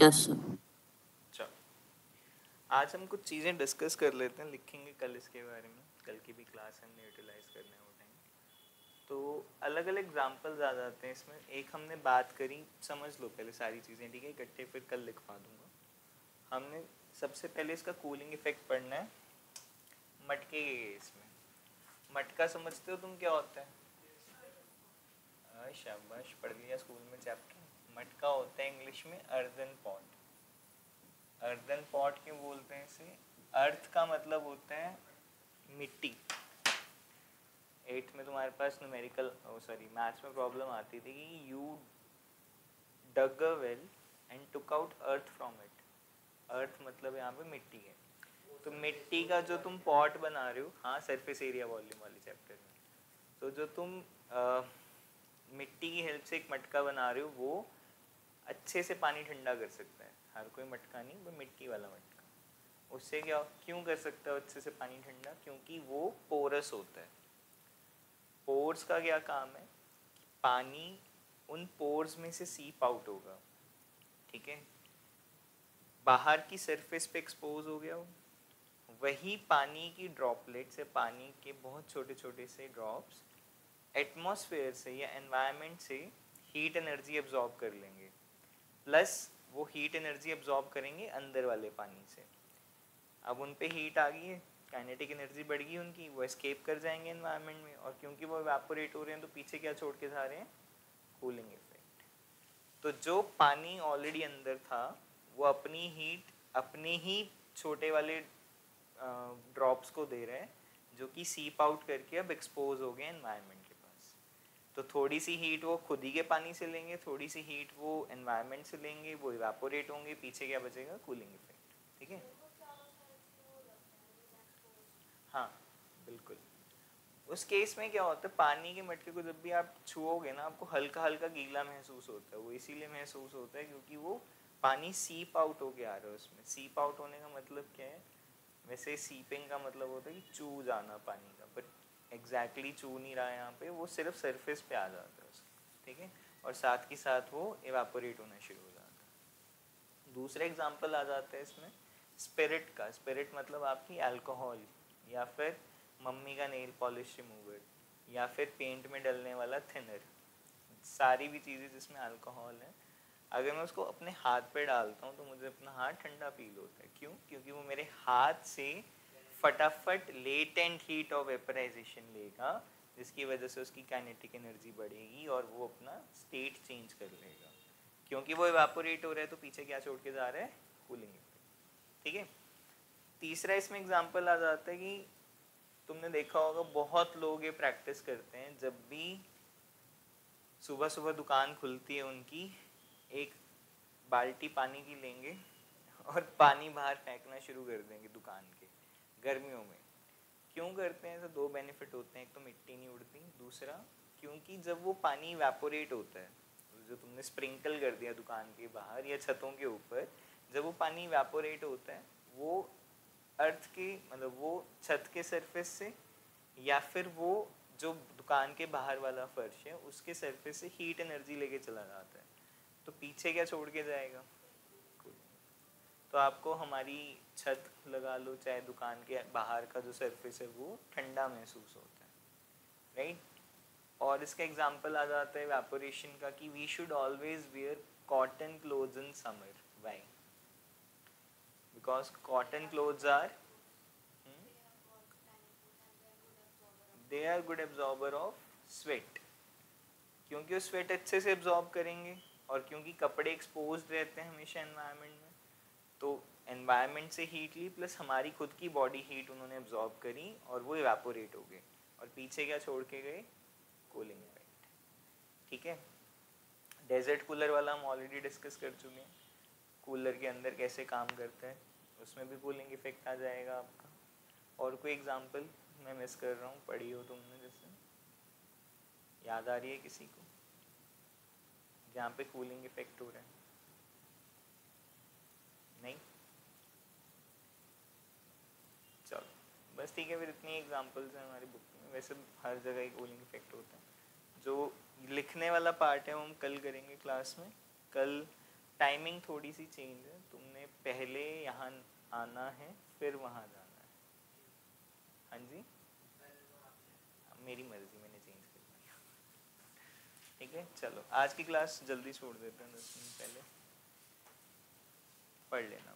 Yes sir. चलो, आज हम कुछ चीज़ें डिस्कस कर लेते हैं. लिखेंगे कल इसके बारे में. कल की भी क्लास हमने यूटिलाइज करना है वो टाइम. तो अलग अलग एग्जांपल्स आ जाते हैं इसमें. एक हमने बात करी, समझ लो पहले सारी चीज़ें, ठीक है. इकट्ठे फिर कल लिखवा दूंगा. हमने सबसे पहले इसका कूलिंग इफेक्ट पढ़ना है मटके के केस में. मटका समझते हो तुम क्या होता है? शाबाश, पढ़ लिया स्कूल में चैप्टर. मटका होता है इंग्लिश में अर्दन पॉट. अर्दन पॉट क्यों बोलते हैं इसे? अर्थ का मतलब होता है मिट्टी. 8th में तुम्हारे पास न्यूमेरिकल मैथ्स में प्रॉब्लम आती थी कि you dug a well and took out earth from it. Earth मतलब यहाँ पे मिट्टी है. तो मिट्टी का जो तुम पॉट बना रहे हो, हाँ, सरफेस एरिया वॉल्यूम वाली चैप्टर में, तो जो तुम मिट्टी की हेल्प से एक मटका बना रहे हो, वो अच्छे से पानी ठंडा कर सकता है. हर कोई मटका नहीं, वो मिट्टी वाला मटका. उससे क्या, क्यों कर सकता है अच्छे से पानी ठंडा? क्योंकि वो पोरस होता है. पोर्स का क्या काम है? पानी उन पोर्स में से सीप आउट होगा. ठीक है. बाहर की सरफेस पे एक्सपोज हो गया हो, वही पानी की ड्रॉपलेट से, पानी के बहुत छोटे छोटे से ड्रॉप्स एटमॉस्फेयर से या एनवायरनमेंट से हीट एनर्जी एब्जॉर्ब कर लेंगे. प्लस वो हीट एनर्जी एब्जॉर्ब करेंगे अंदर वाले पानी से. अब उन पे हीट आ गई है, काइनेटिक एनर्जी बढ़ गई उनकी, वो एस्केप कर जाएंगे एनवायरनमेंट में. और क्योंकि वो इवेपोरेट हो रहे हैं, तो पीछे क्या छोड़ के जा रहे हैं? Cooling effect. तो जो पानी ऑलरेडी अंदर था, वो अपनी हीट अपने ही छोटे वाले ड्रॉप्स को दे रहे हैं, जो कि सीप आउट करके अब एक्सपोज हो गए एनवायरनमेंट के पास. तो थोड़ी सी हीट वो खुद ही के पानी से लेंगे, थोड़ी सी हीट वो एनवायरनमेंट से लेंगे, वो इवेपोरेट होंगे, पीछे क्या बचेगा? Cooling effect. ठीक है. हाँ बिल्कुल. वो उस केस में क्या होता है, पानी के मटके को जब भी आप छुओगे ना, आपको हल्का हल्का गीला महसूस होता है। वो इसीलिए महसूस होता है क्योंकि वो पानी सीप आउट होके आ रहा है उसमें। सीप आउट होने का मतलब क्या है, वैसे सीपिंग का मतलब होता है कि चू जाना पानी का, पर एग्जैक्टली चू नहीं रहा है यहाँ पे, वो सिर्फ सरफेस पे आ जाता है उसके, ठीक है, और साथ ही साथ वो इवापोरेट होना शुरू हो जाता है। दूसरा एग्जांपल आ जाता है इसमें स्पिरिट का। स्पिरिट मतलब आपकी अल्कोहल, या फिर मम्मी का नेल पॉलिश रिमूवर, या फिर पेंट में डलने वाला थिनर, सारी भी चीज़ें जिसमें अल्कोहल है, अगर मैं उसको अपने हाथ पे डालता हूँ तो मुझे अपना हाथ ठंडा फील होता है। क्यों? क्योंकि वो मेरे हाथ से फटाफट लेटेंट हीट ऑफ वेपराइजेशन लेगा, जिसकी वजह से उसकी काइनेटिक एनर्जी बढ़ेगी और वो अपना स्टेट चेंज कर लेगा। क्योंकि वो इवापोरेट हो रहा है तो पीछे क्या छोड़ के जा रहा है, कूलिंग इफेक्ट, ठीक है। तीसरा इसमें एग्जांपल आ जाता है कि तुमने देखा होगा बहुत लोग ये प्रैक्टिस करते हैं, जब भी सुबह सुबह दुकान खुलती है उनकी, एक बाल्टी पानी की लेंगे और पानी बाहर फेंकना शुरू कर देंगे दुकान के, गर्मियों में। क्यों करते हैं? तो दो बेनिफिट होते हैं, एक तो मिट्टी नहीं उड़ती, दूसरा क्योंकि जब वो पानी इवेपोरेट होता है, जो तुमने स्प्रिंकल कर दिया दुकान के बाहर या छतों के ऊपर, जब वो पानी इवेपोरेट होता है, वो अर्थ की मतलब वो छत के सरफेस से या फिर वो जो दुकान के बाहर वाला फर्श है उसके सरफेस से हीट एनर्जी लेके चला जाता है, तो पीछे क्या छोड़ के जाएगा? तो आपको हमारी छत लगा लो चाहे दुकान के बाहर का जो सरफेस है वो ठंडा महसूस होता है, राइट। और इसका एग्जांपल आ जाता है इवेपोरेशन का कि we should always wear cotton clothes in summer. Why? Because cotton clothes are they are good absorber of sweat, क्योंकि वो स्वेट अच्छे से एब्जॉर्ब करेंगे, और क्योंकि कपड़े एक्सपोज रहते हैं हमेशा एनवायरनमेंट में, तो एनवायरनमेंट से हीट ली प्लस हमारी खुद की बॉडी हीट उन्होंने एब्जॉर्ब करी और वो इवेपोरेट हो गए, और पीछे क्या छोड़ के गए? कूलिंग इफेक्ट, ठीक है। डेजर्ट कूलर वाला हम ऑलरेडी डिस्कस कर चुके हैं, कूलर के अंदर कैसे काम करता है, उसमें भी कूलिंग इफेक्ट आ जाएगा आपका। और कोई एग्जांपल मैं मिस कर रहा हूँ, पढ़ी हो तुमने, जैसे याद आ रही है किसी को जहाँ पे कूलिंग इफेक्ट हो रहा है? नहीं? चलो बस ठीक है, फिर इतनी एग्जांपल्स हैं हमारी बुक में। वैसे हर जगह ही कूलिंग इफेक्ट होता है। जो लिखने वाला पार्ट है वो हम कल करेंगे क्लास में। कल टाइमिंग थोड़ी सी चेंज है, तुमने पहले यहाँ आना है फिर वहाँ जाना है। हाँ जी, मेरी मर्जी, मैंने चेंज कर दिया, ठीक है। चलो आज की क्लास जल्दी छोड़ देते हैं, 10 मिनट पहले पढ़ लेना।